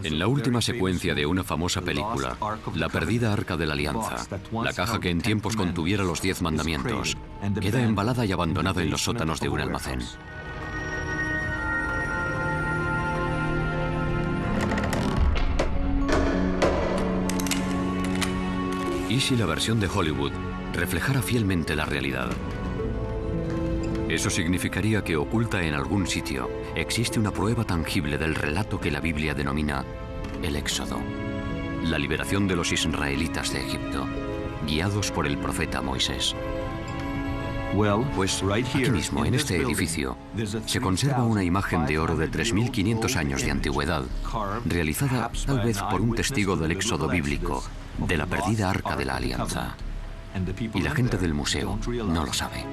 En la última secuencia de una famosa película, La perdida Arca de la Alianza, la caja que en tiempos contuviera los 10 mandamientos, queda embalada y abandonada en los sótanos de un almacén. ¿Y si la versión de Hollywood reflejara fielmente la realidad? Eso significaría que oculta en algún sitio existe una prueba tangible del relato que la Biblia denomina el Éxodo, la liberación de los israelitas de Egipto, guiados por el profeta Moisés. Pues aquí mismo, en este edificio, se conserva una imagen de oro de 3.500 años de antigüedad, realizada tal vez por un testigo del Éxodo bíblico, de la perdida Arca de la Alianza. Y la gente del museo no lo sabe.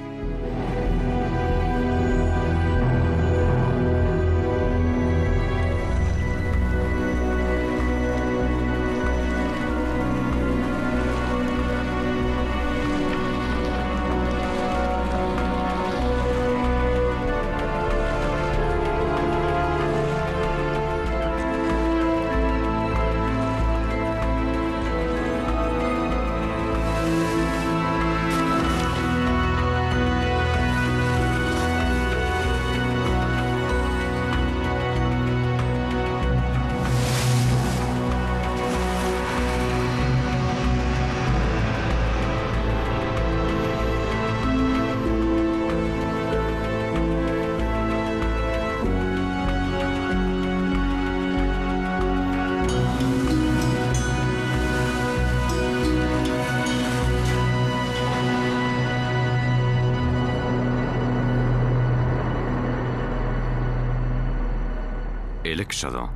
El Éxodo.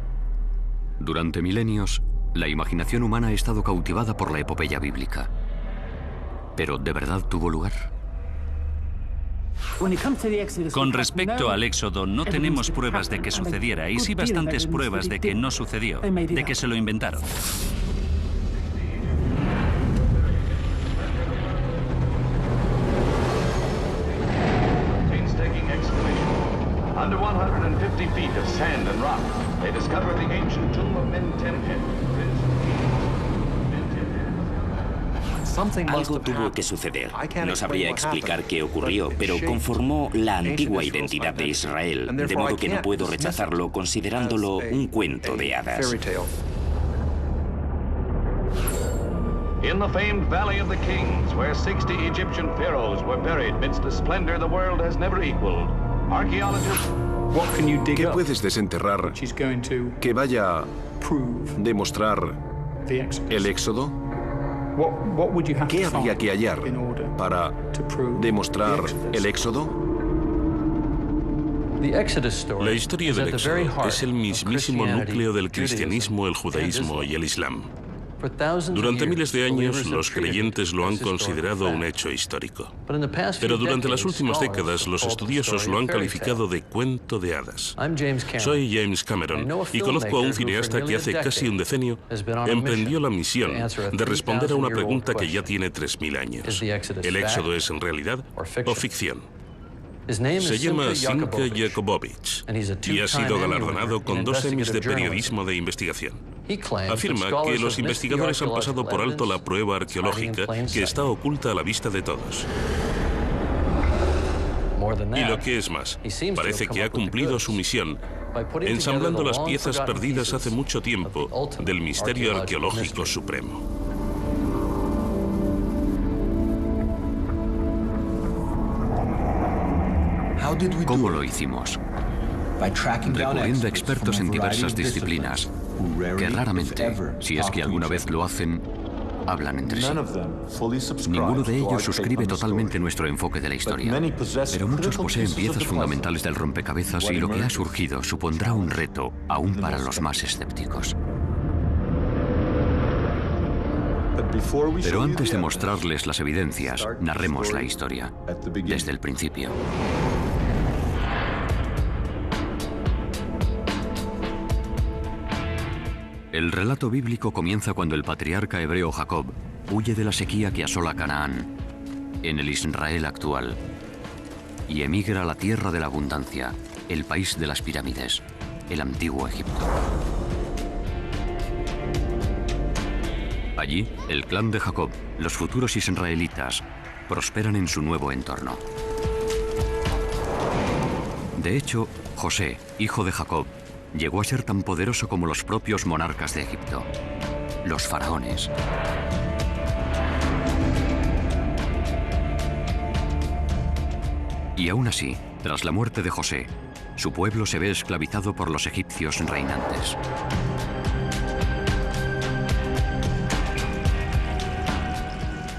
Durante milenios, la imaginación humana ha estado cautivada por la epopeya bíblica. ¿Pero de verdad tuvo lugar? Con respecto al Éxodo, no tenemos pruebas de que sucediera, y sí bastantes pruebas de que no sucedió, de que se lo inventaron. Under 150 feet of sand and rock, they discovered the ancient tomb of Mentemhet. Algo tuvo que suceder. No sabría explicar qué ocurrió, pero conformó la antigua identidad de Israel, de modo que no puedo rechazarlo considerándolo un cuento de hadas. In the famed Valley of the Kings, where 60 Egyptian pharaohs were buried midst a splendor the world has never equaled, archaeologists... ¿Qué puedes desenterrar que vaya a demostrar el Éxodo? ¿Qué habría que hallar para demostrar el Éxodo? La historia del Éxodo es el mismísimo núcleo del cristianismo, el judaísmo y el islam. Durante miles de años, los creyentes lo han considerado un hecho histórico. Pero durante las últimas décadas, los estudiosos lo han calificado de cuento de hadas. Soy James Cameron y conozco a un cineasta que hace casi un decenio emprendió la misión de responder a una pregunta que ya tiene 3.000 años. ¿El Éxodo es en realidad o ficción? Se llama Sinka Jakobovich y ha sido galardonado con 2 Emmys de periodismo de investigación. Afirma que los investigadores han pasado por alto la prueba arqueológica que está oculta a la vista de todos. Y lo que es más, parece que ha cumplido su misión, ensamblando las piezas perdidas hace mucho tiempo del misterio arqueológico supremo. ¿Cómo lo hicimos? Recurriendo a expertos en diversas disciplinas, que raramente, si es que alguna vez lo hacen, hablan entre sí. Ninguno de ellos suscribe totalmente nuestro enfoque de la historia, pero muchos poseen piezas fundamentales del rompecabezas y lo que ha surgido supondrá un reto aún para los más escépticos. Pero antes de mostrarles las evidencias, narremos la historia, desde el principio. El relato bíblico comienza cuando el patriarca hebreo Jacob huye de la sequía que asola Canaán, en el Israel actual, y emigra a la tierra de la abundancia, el país de las pirámides, el antiguo Egipto. Allí, el clan de Jacob, los futuros israelitas, prosperan en su nuevo entorno. De hecho, José, hijo de Jacob, llegó a ser tan poderoso como los propios monarcas de Egipto, los faraones. Y aún así, tras la muerte de José, su pueblo se ve esclavizado por los egipcios reinantes.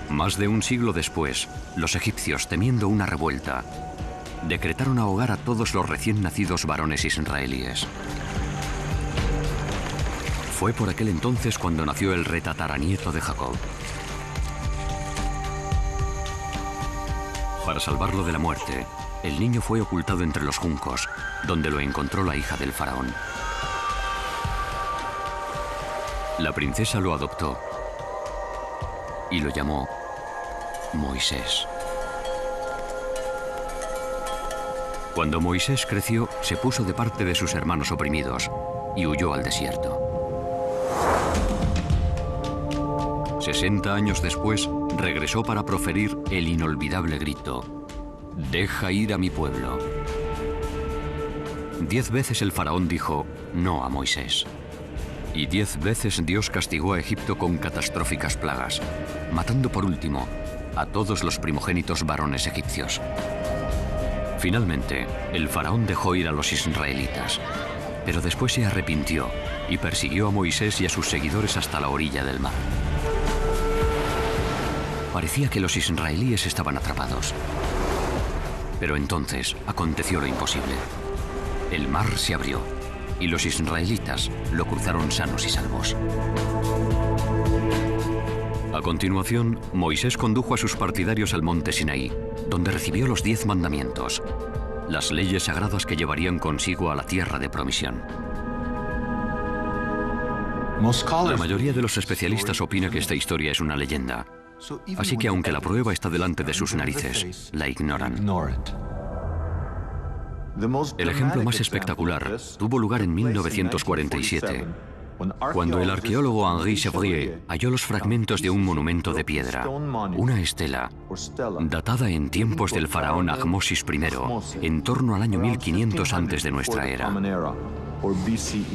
Más de un siglo después, los egipcios, temiendo una revuelta, decretaron ahogar a todos los recién nacidos varones israelíes. Fue por aquel entonces cuando nació el retataranieto de Jacob. Para salvarlo de la muerte, el niño fue ocultado entre los juncos, donde lo encontró la hija del faraón. La princesa lo adoptó y lo llamó Moisés. Cuando Moisés creció, se puso de parte de sus hermanos oprimidos y huyó al desierto. 60 años después, regresó para proferir el inolvidable grito: «Deja ir a mi pueblo». 10 veces el faraón dijo no a Moisés. Y 10 veces Dios castigó a Egipto con catastróficas plagas, matando por último a todos los primogénitos varones egipcios. Finalmente, el faraón dejó ir a los israelitas, pero después se arrepintió y persiguió a Moisés y a sus seguidores hasta la orilla del mar. Parecía que los israelíes estaban atrapados. Pero entonces aconteció lo imposible. El mar se abrió y los israelitas lo cruzaron sanos y salvos. A continuación, Moisés condujo a sus partidarios al monte Sinaí, donde recibió los 10 mandamientos, las leyes sagradas que llevarían consigo a la tierra de promisión. La mayoría de los especialistas opina que esta historia es una leyenda, así que aunque la prueba está delante de sus narices, la ignoran. El ejemplo más espectacular tuvo lugar en 1947, cuando el arqueólogo Henri Chevrier halló los fragmentos de un monumento de piedra, una estela, datada en tiempos del faraón Ahmosis I, en torno al año 1500 antes de nuestra era.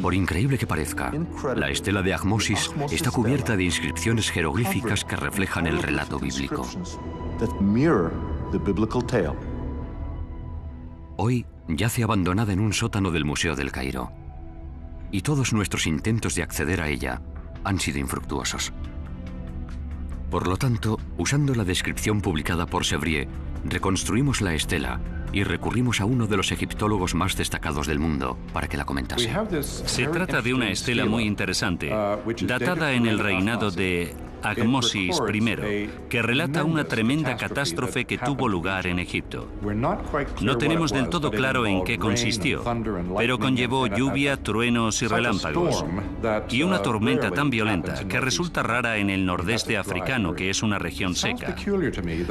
Por increíble que parezca, la estela de Ahmosis está cubierta de inscripciones jeroglíficas que reflejan el relato bíblico. Hoy yace abandonada en un sótano del Museo del Cairo, y todos nuestros intentos de acceder a ella han sido infructuosos. Por lo tanto, usando la descripción publicada por Chevrier, reconstruimos la estela y recurrimos a uno de los egiptólogos más destacados del mundo para que la comentase. Se trata de una estela muy interesante, datada en el reinado de Ahmosis I, que relata una tremenda catástrofe que tuvo lugar en Egipto. No tenemos del todo claro en qué consistió, pero conllevó lluvia, truenos y relámpagos, y una tormenta tan violenta que resulta rara en el nordeste africano, que es una región seca.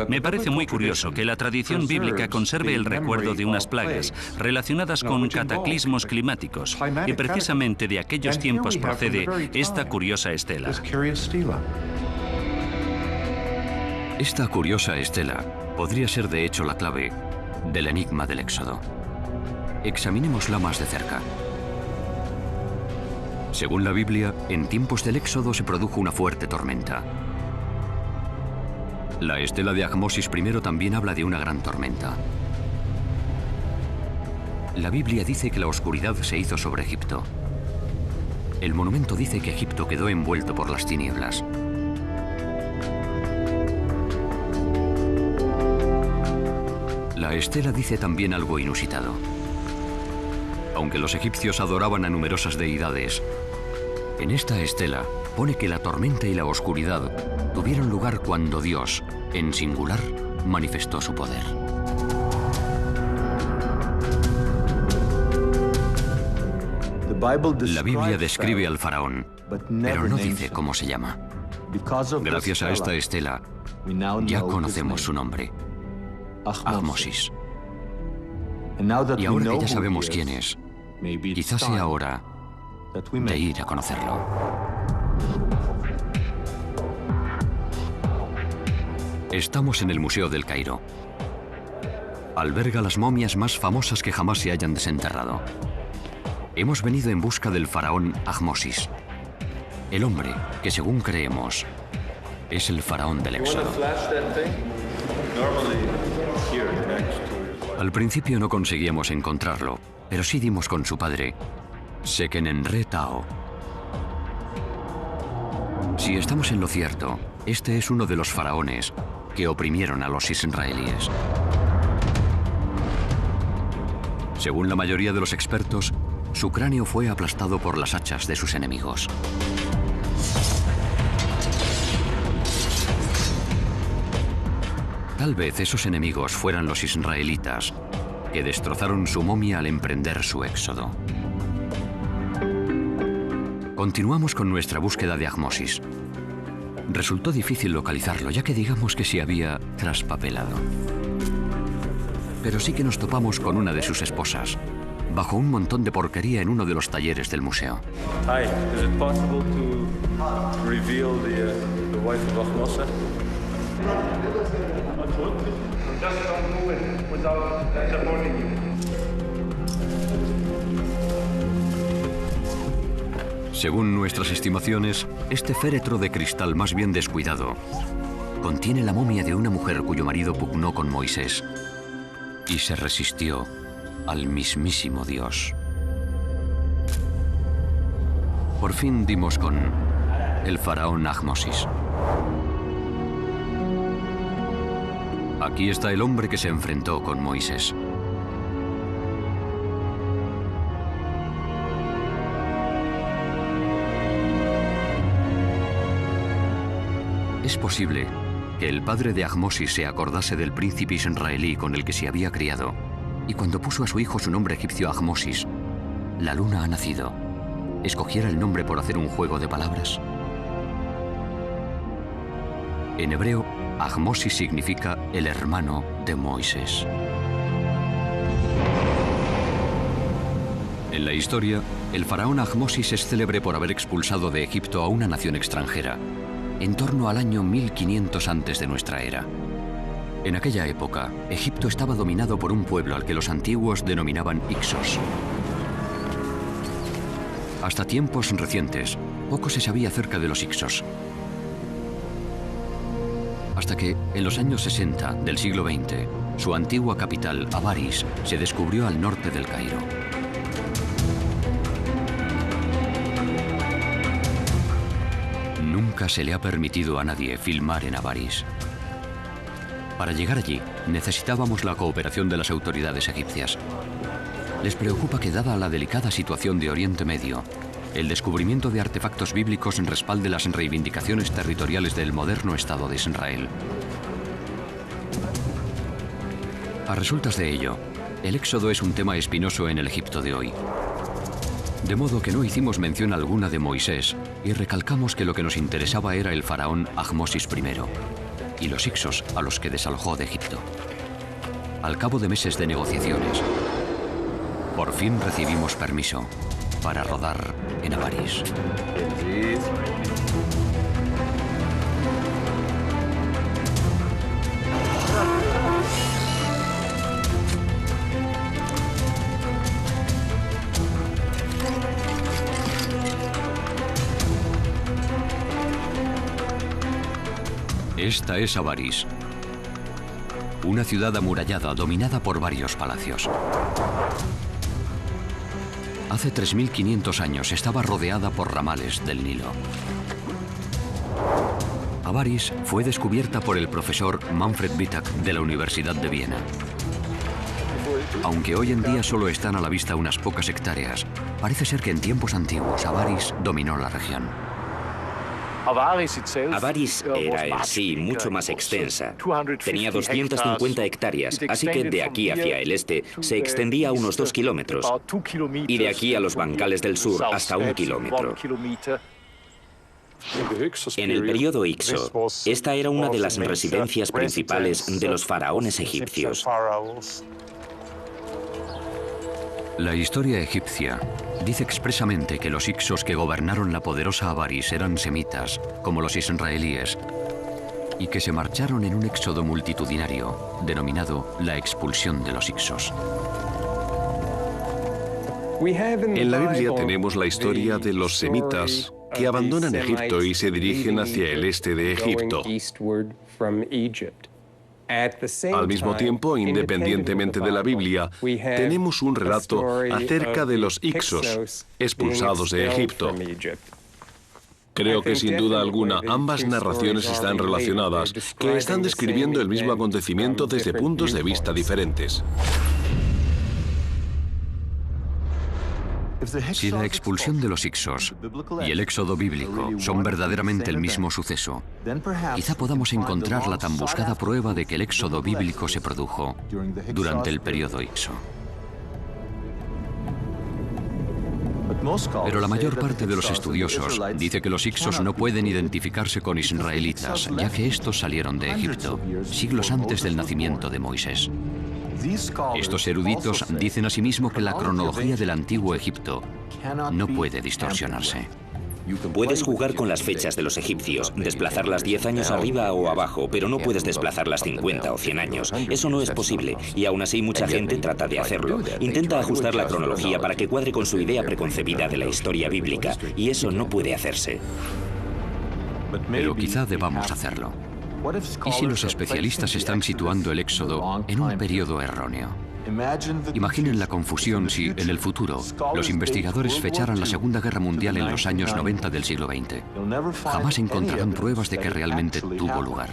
Me parece muy curioso que la tradición bíblica conserve el recuerdo de unas plagas relacionadas con cataclismos climáticos, y precisamente de aquellos tiempos procede esta curiosa estela. Esta curiosa estela podría ser de hecho la clave del enigma del Éxodo. Examinémosla más de cerca. Según la Biblia, en tiempos del Éxodo se produjo una fuerte tormenta. La estela de Ahmosis I también habla de una gran tormenta. La Biblia dice que la oscuridad se hizo sobre Egipto. El monumento dice que Egipto quedó envuelto por las tinieblas. La estela dice también algo inusitado. Aunque los egipcios adoraban a numerosas deidades, en esta estela pone que la tormenta y la oscuridad tuvieron lugar cuando Dios, en singular, manifestó su poder. La Biblia describe al faraón, pero no dice cómo se llama. Gracias a esta estela, ya conocemos su nombre: Ahmosis. Y ahora que ya sabemos quién es, quizás sea hora de ir a conocerlo. Estamos en el Museo del Cairo. Alberga las momias más famosas que jamás se hayan desenterrado. Hemos venido en busca del faraón Ahmosis, el hombre que, según creemos, es el faraón del Éxodo. Al principio no conseguíamos encontrarlo, pero sí dimos con su padre, Sekenenre Tao. Si estamos en lo cierto, este es uno de los faraones que oprimieron a los israelíes. Según la mayoría de los expertos, su cráneo fue aplastado por las hachas de sus enemigos. Tal vez esos enemigos fueran los israelitas, que destrozaron su momia al emprender su éxodo. Continuamos con nuestra búsqueda de Ahmosis. Resultó difícil localizarlo, ya que digamos que se había traspapelado. Pero sí que nos topamos con una de sus esposas, bajo un montón de porquería en uno de los talleres del museo. Hi, is it possible to reveal the wife of Ahmose? Just don't move it without supporting you. Según nuestras estimaciones, este féretro de cristal más bien descuidado contiene la momia de una mujer cuyo marido pugnó con Moisés y se resistió al mismísimo Dios. Por fin dimos con el faraón Ahmosis. Aquí está el hombre que se enfrentó con Moisés. Es posible que el padre de Ahmosis se acordase del príncipe israelí con el que se había criado, y cuando puso a su hijo su nombre egipcio Ahmosis, la luna ha nacido, escogiera el nombre por hacer un juego de palabras. En hebreo, Ahmosis significa el hermano de Moisés. En la historia, el faraón Ahmosis es célebre por haber expulsado de Egipto a una nación extranjera, en torno al año 1500 antes de nuestra era. En aquella época, Egipto estaba dominado por un pueblo al que los antiguos denominaban Hicsos. Hasta tiempos recientes, poco se sabía acerca de los Hicsos. Hasta que, en los años 60 del siglo XX, su antigua capital, Avaris, se descubrió al norte del Cairo. Nunca se le ha permitido a nadie filmar en Avaris. Para llegar allí, necesitábamos la cooperación de las autoridades egipcias. Les preocupa que, dada la delicada situación de Oriente Medio, el descubrimiento de artefactos bíblicos respalde las reivindicaciones territoriales del moderno Estado de Israel. A resultas de ello, el éxodo es un tema espinoso en el Egipto de hoy. De modo que no hicimos mención alguna de Moisés y recalcamos que lo que nos interesaba era el faraón Ahmosis I y los Hicsos a los que desalojó de Egipto. Al cabo de meses de negociaciones, por fin recibimos permiso para rodar en Avaris. Esta es Avaris, una ciudad amurallada dominada por varios palacios. Hace 3500 años estaba rodeada por ramales del Nilo. Avaris fue descubierta por el profesor Manfred Wittak de la Universidad de Viena. Aunque hoy en día solo están a la vista unas pocas hectáreas, parece ser que en tiempos antiguos Avaris dominó la región. Avaris era en sí mucho más extensa. Tenía 250 hectáreas, así que de aquí hacia el este se extendía unos 2 kilómetros y de aquí a los bancales del sur hasta 1 kilómetro. En el periodo Hicso, esta era una de las residencias principales de los faraones egipcios. La historia egipcia dice expresamente que los Hicsos que gobernaron la poderosa Avaris eran semitas, como los israelíes, y que se marcharon en un éxodo multitudinario, denominado la expulsión de los Hicsos. En la Biblia tenemos la historia de los semitas que abandonan Egipto y se dirigen hacia el este de Egipto. Al mismo tiempo, independientemente de la Biblia, tenemos un relato acerca de los Hicsos expulsados de Egipto. Creo que sin duda alguna ambas narraciones están relacionadas, que están describiendo el mismo acontecimiento desde puntos de vista diferentes. Si la expulsión de los Hicsos y el éxodo bíblico son verdaderamente el mismo suceso, quizá podamos encontrar la tan buscada prueba de que el éxodo bíblico se produjo durante el periodo Hicso. Pero la mayor parte de los estudiosos dice que los Hicsos no pueden identificarse con israelitas, ya que estos salieron de Egipto, siglos antes del nacimiento de Moisés. Estos eruditos dicen asimismo que la cronología del antiguo Egipto no puede distorsionarse. Puedes jugar con las fechas de los egipcios, desplazarlas 10 años arriba o abajo, pero no puedes desplazarlas 50 o 100 años. Eso no es posible, y aún así mucha gente trata de hacerlo. Intenta ajustar la cronología para que cuadre con su idea preconcebida de la historia bíblica, y eso no puede hacerse. Pero quizá debamos hacerlo. ¿Y si los especialistas están situando el éxodo en un periodo erróneo? Imaginen la confusión si, en el futuro, los investigadores fecharan la Segunda Guerra Mundial en los años 90 del siglo XX. Jamás encontrarán pruebas de que realmente tuvo lugar.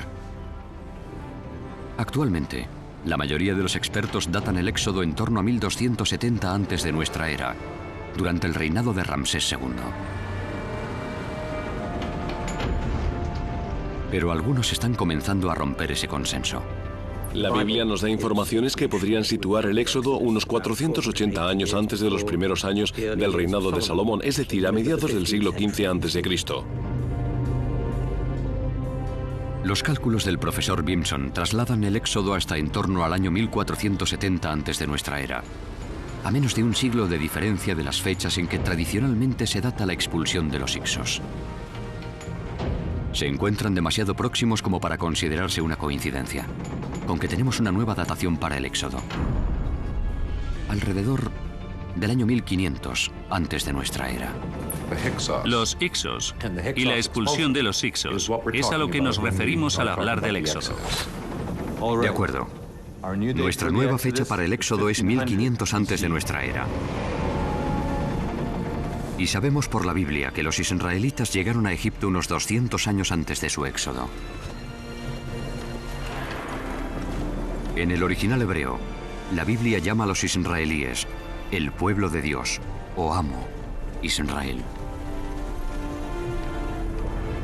Actualmente, la mayoría de los expertos datan el éxodo en torno a 1270 antes de nuestra era, durante el reinado de Ramsés II. Pero algunos están comenzando a romper ese consenso. La Biblia nos da informaciones que podrían situar el éxodo unos 480 años antes de los primeros años del reinado de Salomón, es decir, a mediados del siglo XV a.C. Los cálculos del profesor Bimson trasladan el éxodo hasta en torno al año 1470 antes de nuestra era, a menos de un siglo de diferencia de las fechas en que tradicionalmente se data la expulsión de los Hicsos. Se encuentran demasiado próximos como para considerarse una coincidencia, con que tenemos una nueva datación para el éxodo. Alrededor del año 1500 antes de nuestra era. Los Hicsos y la expulsión de los Hicsos es a lo que nos referimos al hablar del éxodo. De acuerdo. Nuestra nueva fecha para el éxodo es 1500 antes de nuestra era. Y sabemos por la Biblia que los israelitas llegaron a Egipto unos 200 años antes de su éxodo. En el original hebreo, la Biblia llama a los israelíes el pueblo de Dios, o amo, Israel.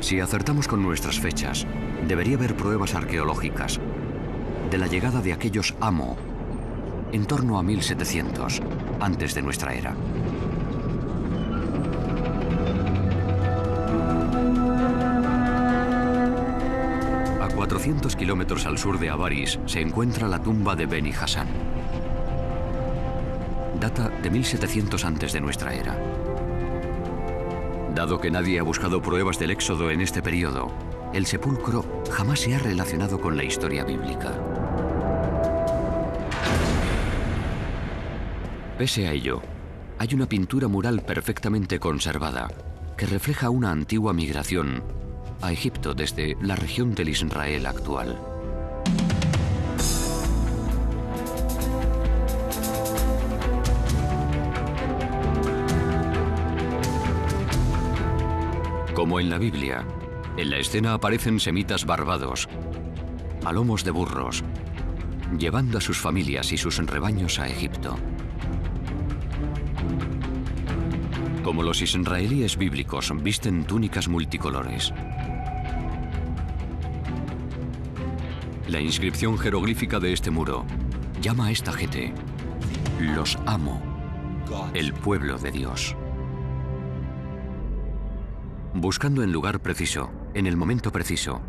Si acertamos con nuestras fechas, debería haber pruebas arqueológicas de la llegada de aquellos amo en torno a 1700 antes de nuestra era. A 400 kilómetros al sur de Avaris se encuentra la tumba de Beni Hasan. Data de 1700 antes de nuestra era. Dado que nadie ha buscado pruebas del éxodo en este periodo, el sepulcro jamás se ha relacionado con la historia bíblica. Pese a ello, hay una pintura mural perfectamente conservada que refleja una antigua migración a Egipto desde la región del Israel actual. Como en la Biblia, en la escena aparecen semitas barbados, a lomos de burros, llevando a sus familias y sus rebaños a Egipto. Como los israelíes bíblicos visten túnicas multicolores. La inscripción jeroglífica de este muro llama a esta gente los amo, el pueblo de Dios. Buscando el lugar preciso, en el momento preciso,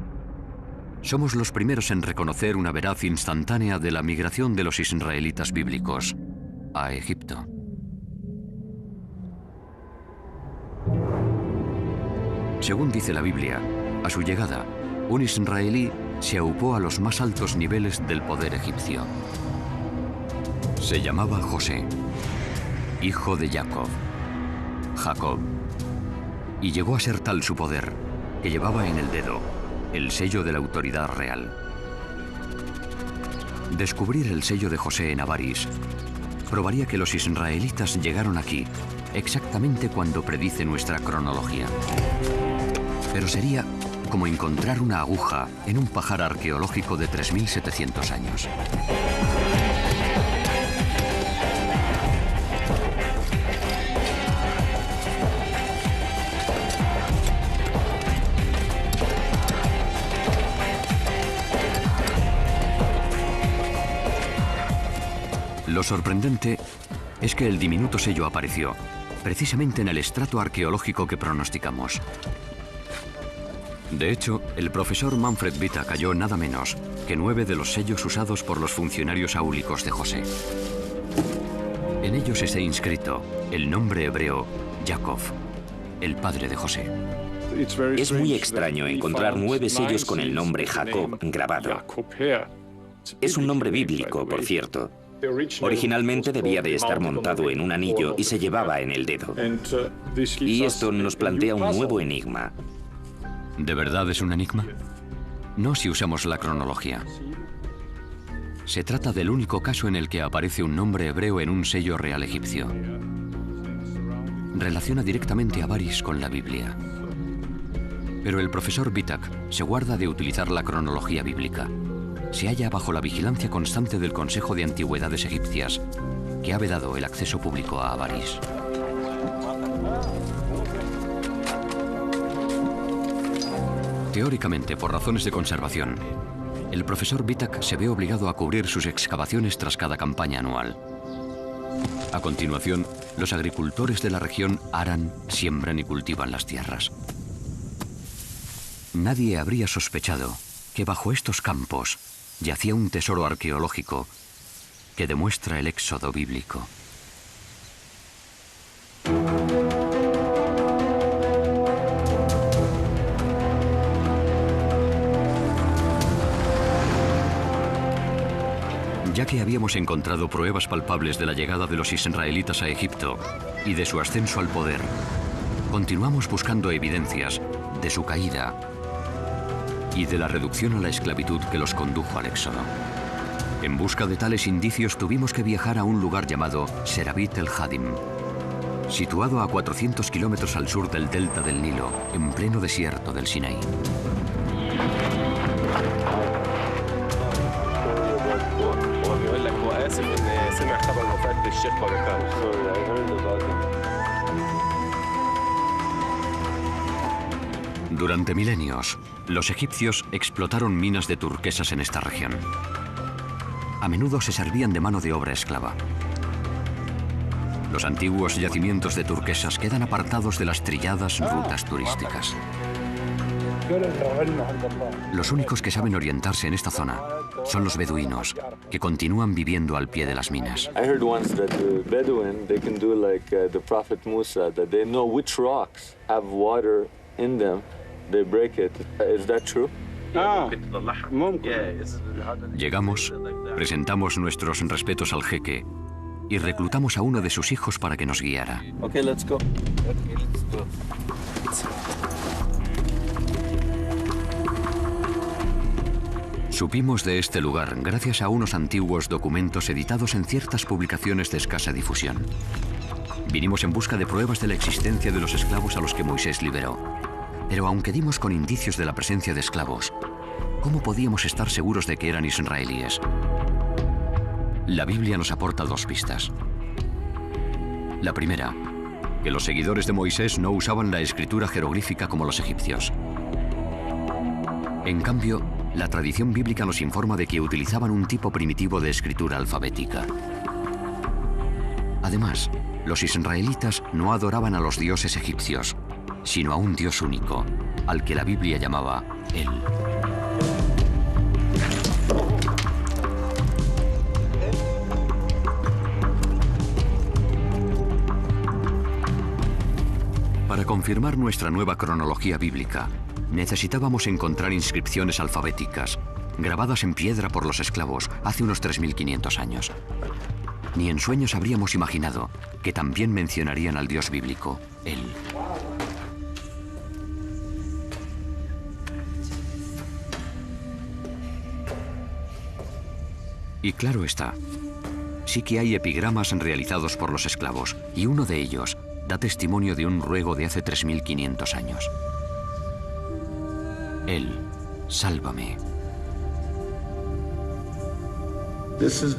somos los primeros en reconocer una veraz instantánea de la migración de los israelitas bíblicos a Egipto. Según dice la Biblia, a su llegada, un israelí se aupó a los más altos niveles del poder egipcio. Se llamaba José, hijo de Jacob, y llegó a ser tal su poder que llevaba en el dedo el sello de la autoridad real. Descubrir el sello de José en Avaris probaría que los israelitas llegaron aquí exactamente cuando predice nuestra cronología. Pero sería como encontrar una aguja en un pajar arqueológico de 3.700 años. Lo sorprendente es que el diminuto sello apareció precisamente en el estrato arqueológico que pronosticamos. De hecho, el profesor Manfred Vitak halló nada menos que 9 de los sellos usados por los funcionarios áulicos de José. En ellos está inscrito el nombre hebreo Jacob, el padre de José. Es muy extraño encontrar 9 sellos con el nombre Jacob grabado. Es un nombre bíblico, por cierto. Originalmente debía de estar montado en un anillo y se llevaba en el dedo. Y esto nos plantea un nuevo enigma. ¿De verdad es un enigma? No si usamos la cronología. Se trata del único caso en el que aparece un nombre hebreo en un sello real egipcio. Relaciona directamente a Avaris con la Biblia. Pero el profesor Vitak se guarda de utilizar la cronología bíblica. Se halla bajo la vigilancia constante del Consejo de Antigüedades Egipcias, que ha vedado el acceso público a Avaris. Teóricamente, por razones de conservación, el profesor Vitak se ve obligado a cubrir sus excavaciones tras cada campaña anual. A continuación, los agricultores de la región aran, siembran y cultivan las tierras. Nadie habría sospechado que bajo estos campos yacía un tesoro arqueológico que demuestra el éxodo bíblico. Ya que habíamos encontrado pruebas palpables de la llegada de los israelitas a Egipto y de su ascenso al poder, continuamos buscando evidencias de su caída y de la reducción a la esclavitud que los condujo al éxodo. En busca de tales indicios tuvimos que viajar a un lugar llamado Serabit el Hadim, situado a 400 kilómetros al sur del delta del Nilo, en pleno desierto del Sinaí. Durante milenios, los egipcios explotaron minas de turquesas en esta región. A menudo se servían de mano de obra esclava. Los antiguos yacimientos de turquesas quedan apartados de las trilladas rutas turísticas. Los únicos que saben orientarse en esta zona son los beduinos, que continúan viviendo al pie de las minas. Llegamos, presentamos nuestros respetos al jeque y reclutamos a uno de sus hijos para que nos guiara. Supimos de este lugar gracias a unos antiguos documentos editados en ciertas publicaciones de escasa difusión. Vinimos en busca de pruebas de la existencia de los esclavos a los que Moisés liberó. Pero aunque dimos con indicios de la presencia de esclavos, ¿cómo podíamos estar seguros de que eran israelíes? La Biblia nos aporta 2 pistas. La primera, que los seguidores de Moisés no usaban la escritura jeroglífica como los egipcios. En cambio, la tradición bíblica nos informa de que utilizaban un tipo primitivo de escritura alfabética. Además, los israelitas no adoraban a los dioses egipcios, sino a un Dios único, al que la Biblia llamaba El. Para confirmar nuestra nueva cronología bíblica, Necesitábamos encontrar inscripciones alfabéticas, grabadas en piedra por los esclavos hace unos 3.500 años. Ni en sueños habríamos imaginado que también mencionarían al Dios bíblico, Él. Y claro está, sí que hay epigramas realizados por los esclavos, y uno de ellos da testimonio de un ruego de hace 3.500 años. Él, sálvame.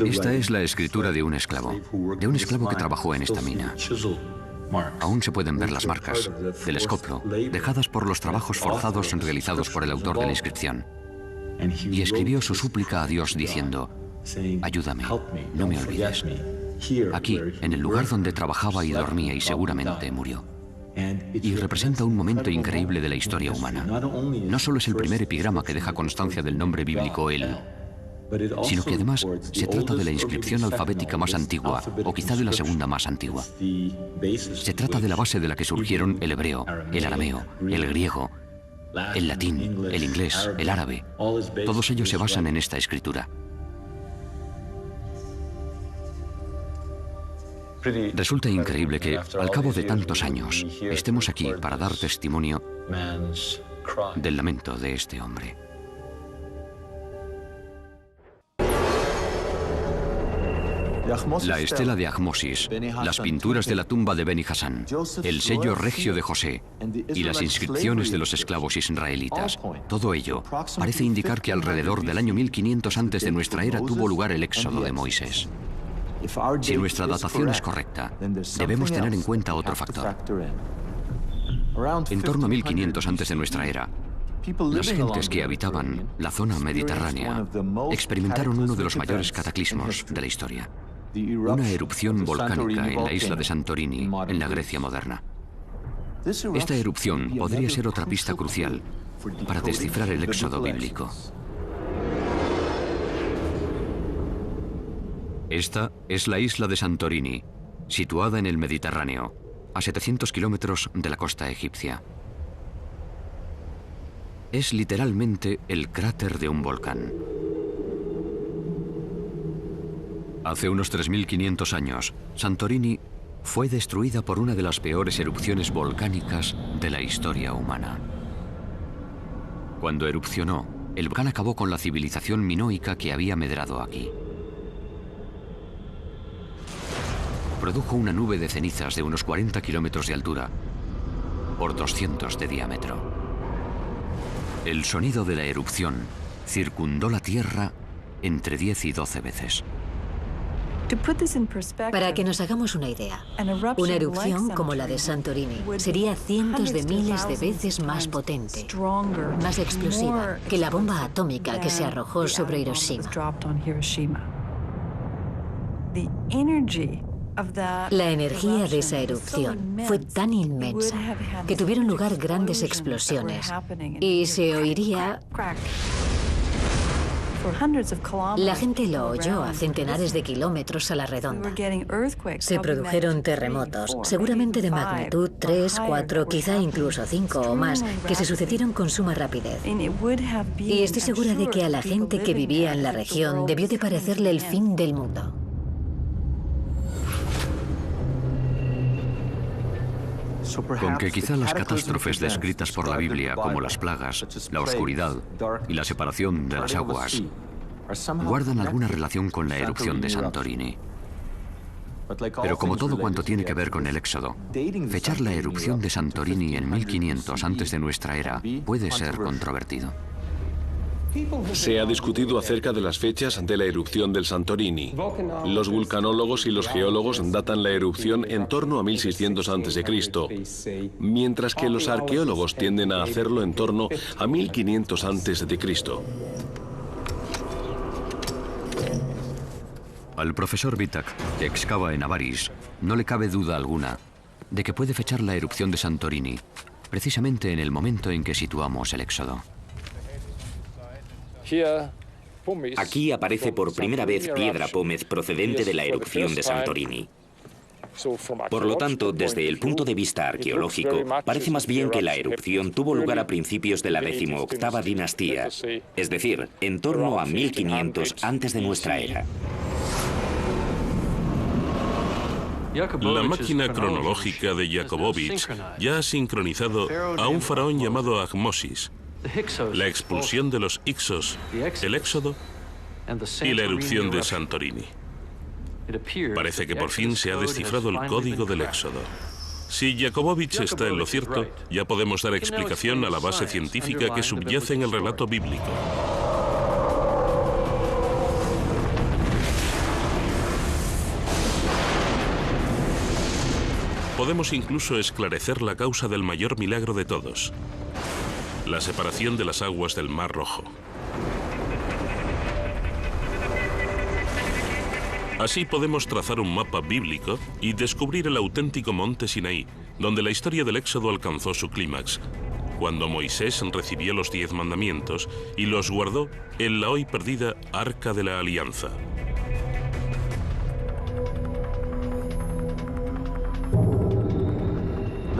Esta es la escritura de un esclavo que trabajó en esta mina. Aún se pueden ver las marcas del escoplo, dejadas por los trabajos forzados realizados por el autor de la inscripción. Y escribió su súplica a Dios diciendo: ayúdame, no me olvides. Aquí, en el lugar donde trabajaba y dormía y seguramente murió. Y representa un momento increíble de la historia humana. No solo es el primer epigrama que deja constancia del nombre bíblico Él, sino que además se trata de la inscripción alfabética más antigua, o quizá de la segunda más antigua. Se trata de la base de la que surgieron el hebreo, el arameo, el griego, el latín, el inglés, el árabe. Todos ellos se basan en esta escritura. Resulta increíble que, al cabo de tantos años, estemos aquí para dar testimonio del lamento de este hombre. La estela de Ahmosis, las pinturas de la tumba de Beni Hassan, el sello regio de José y las inscripciones de los esclavos israelitas, todo ello parece indicar que alrededor del año 1500 antes de nuestra era tuvo lugar el éxodo de Moisés. Si nuestra datación es correcta, debemos tener en cuenta otro factor. En torno a 1500 antes de nuestra era, las gentes que habitaban la zona mediterránea experimentaron uno de los mayores cataclismos de la historia, una erupción volcánica en la isla de Santorini, en la Grecia moderna. Esta erupción podría ser otra pista crucial para descifrar el éxodo bíblico. Esta es la isla de Santorini, situada en el Mediterráneo, a 700 kilómetros de la costa egipcia. Es literalmente el cráter de un volcán. Hace unos 3.500 años, Santorini fue destruida por una de las peores erupciones volcánicas de la historia humana. Cuando erupcionó, el volcán acabó con la civilización minoica que había medrado aquí. Produjo una nube de cenizas de unos 40 kilómetros de altura por 200 de diámetro. El sonido de la erupción circundó la Tierra entre 10 y 12 veces. Para que nos hagamos una idea, una erupción como la de Santorini sería cientos de miles de veces más potente, más explosiva que la bomba atómica que se arrojó sobre Hiroshima. La energía de esa erupción fue tan inmensa que tuvieron lugar grandes explosiones y se oiría... La gente lo oyó a centenares de kilómetros a la redonda. Se produjeron terremotos, seguramente de magnitud 3, 4, quizá incluso 5 o más, que se sucedieron con suma rapidez. Y estoy segura de que a la gente que vivía en la región debió de parecerle el fin del mundo. Con que quizá las catástrofes descritas por la Biblia, como las plagas, la oscuridad y la separación de las aguas, guardan alguna relación con la erupción de Santorini. Pero como todo cuanto tiene que ver con el Éxodo, fechar la erupción de Santorini en 1500 antes de nuestra era puede ser controvertido. Se ha discutido acerca de las fechas de la erupción del Santorini. Los vulcanólogos y los geólogos datan la erupción en torno a 1600 a.C., mientras que los arqueólogos tienden a hacerlo en torno a 1500 a.C. Al profesor Vitak, que excava en Avaris, no le cabe duda alguna de que puede fechar la erupción de Santorini precisamente en el momento en que situamos el Éxodo. Aquí aparece por primera vez piedra pómez procedente de la erupción de Santorini. Por lo tanto, desde el punto de vista arqueológico, parece más bien que la erupción tuvo lugar a principios de la 18ª dinastía, es decir, en torno a 1500 antes de nuestra era. La máquina cronológica de Jakobovich ya ha sincronizado a un faraón llamado Ahmosis, la expulsión de los Hyksos, el éxodo y la erupción de Santorini. Parece que por fin se ha descifrado el código del éxodo. Si Jakobovich está en lo cierto, ya podemos dar explicación a la base científica que subyace en el relato bíblico. Podemos incluso esclarecer la causa del mayor milagro de todos: la separación de las aguas del Mar Rojo. Así podemos trazar un mapa bíblico y descubrir el auténtico monte Sinaí, donde la historia del Éxodo alcanzó su clímax, cuando Moisés recibió los 10 mandamientos y los guardó en la hoy perdida Arca de la Alianza.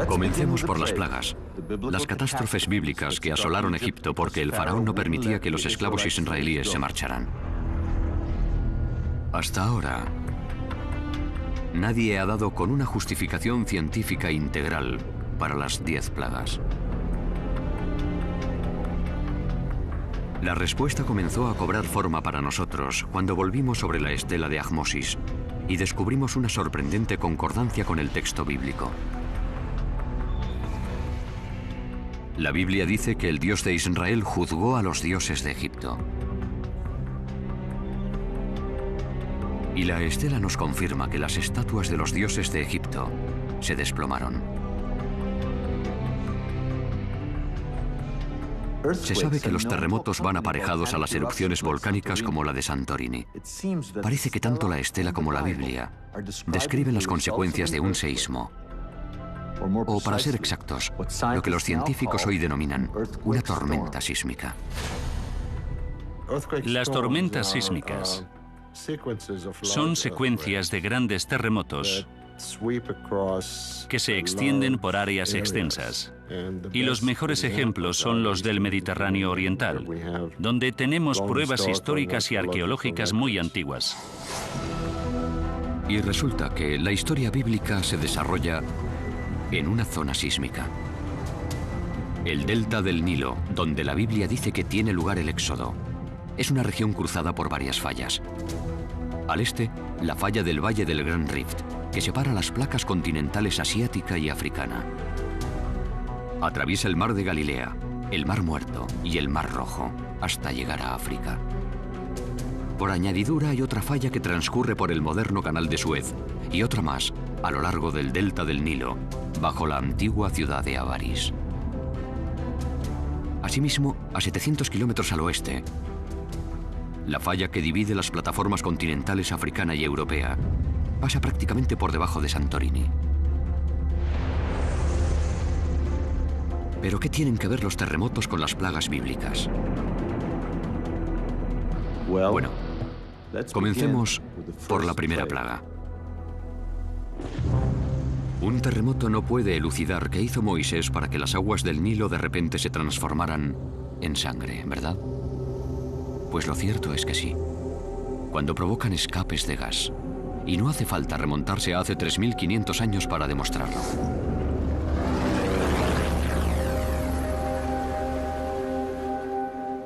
Comencemos por las plagas, las catástrofes bíblicas que asolaron Egipto porque el faraón no permitía que los esclavos israelíes se marcharan. Hasta ahora, nadie ha dado con una justificación científica integral para las 10 plagas. La respuesta comenzó a cobrar forma para nosotros cuando volvimos sobre la estela de Ahmosis y descubrimos una sorprendente concordancia con el texto bíblico. La Biblia dice que el Dios de Israel juzgó a los dioses de Egipto. Y la estela nos confirma que las estatuas de los dioses de Egipto se desplomaron. Se sabe que los terremotos van aparejados a las erupciones volcánicas como la de Santorini. Parece que tanto la estela como la Biblia describen las consecuencias de un seísmo. O, para ser exactos, lo que los científicos hoy denominan una tormenta sísmica. Las tormentas sísmicas son secuencias de grandes terremotos que se extienden por áreas extensas. Y los mejores ejemplos son los del Mediterráneo oriental, donde tenemos pruebas históricas y arqueológicas muy antiguas. Y resulta que la historia bíblica se desarrolla en una zona sísmica. El delta del Nilo, donde la Biblia dice que tiene lugar el Éxodo, es una región cruzada por varias fallas. Al este, la falla del Valle del Gran Rift, que separa las placas continentales asiática y africana. Atraviesa el Mar de Galilea, el Mar Muerto y el Mar Rojo, hasta llegar a África. Por añadidura hay otra falla que transcurre por el moderno Canal de Suez y otra más a lo largo del delta del Nilo, bajo la antigua ciudad de Avaris. Asimismo, a 700 kilómetros al oeste, la falla que divide las plataformas continentales africana y europea pasa prácticamente por debajo de Santorini. ¿Pero qué tienen que ver los terremotos con las plagas bíblicas? Bueno, comencemos por la primera plaga. Un terremoto no puede elucidar qué hizo Moisés para que las aguas del Nilo de repente se transformaran en sangre, ¿verdad? Pues lo cierto es que sí. Cuando provocan escapes de gas. Y no hace falta remontarse a hace 3.500 años para demostrarlo.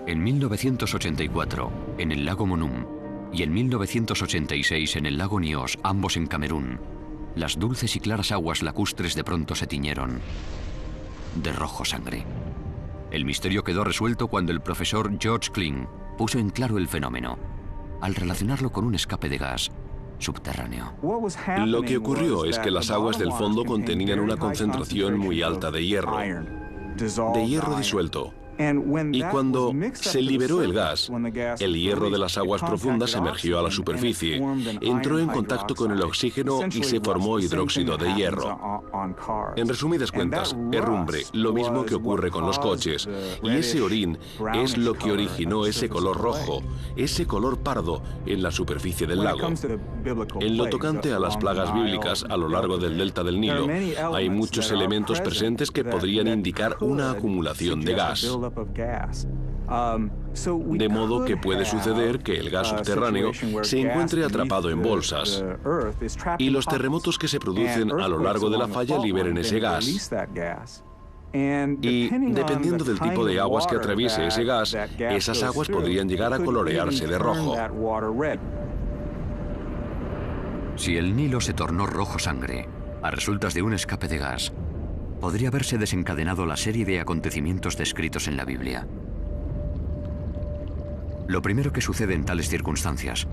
En 1984, en el lago Monum, y en 1986 en el lago Nyos, ambos en Camerún, las dulces y claras aguas lacustres de pronto se tiñeron de rojo sangre. El misterio quedó resuelto cuando el profesor George Kling puso en claro el fenómeno, al relacionarlo con un escape de gas subterráneo. Lo que ocurrió es que las aguas del fondo contenían una concentración muy alta de hierro disuelto. Y cuando se liberó el gas, el hierro de las aguas profundas emergió a la superficie, entró en contacto con el oxígeno y se formó hidróxido de hierro. En resumidas cuentas, herrumbre, lo mismo que ocurre con los coches, y ese orín es lo que originó ese color rojo, ese color pardo en la superficie del lago. En lo tocante a las plagas bíblicas a lo largo del delta del Nilo, hay muchos elementos presentes que podrían indicar una acumulación de gas. De modo que puede suceder que el gas subterráneo se encuentre atrapado en bolsas y los terremotos que se producen a lo largo de la falla liberen ese gas. Y dependiendo del tipo de aguas que atraviese ese gas, esas aguas podrían llegar a colorearse de rojo. Si el Nilo se tornó rojo sangre a resultas de un escape de gas, podría haberse desencadenado la serie de acontecimientos descritos en la Biblia. Lo primero que sucede en tales circunstancias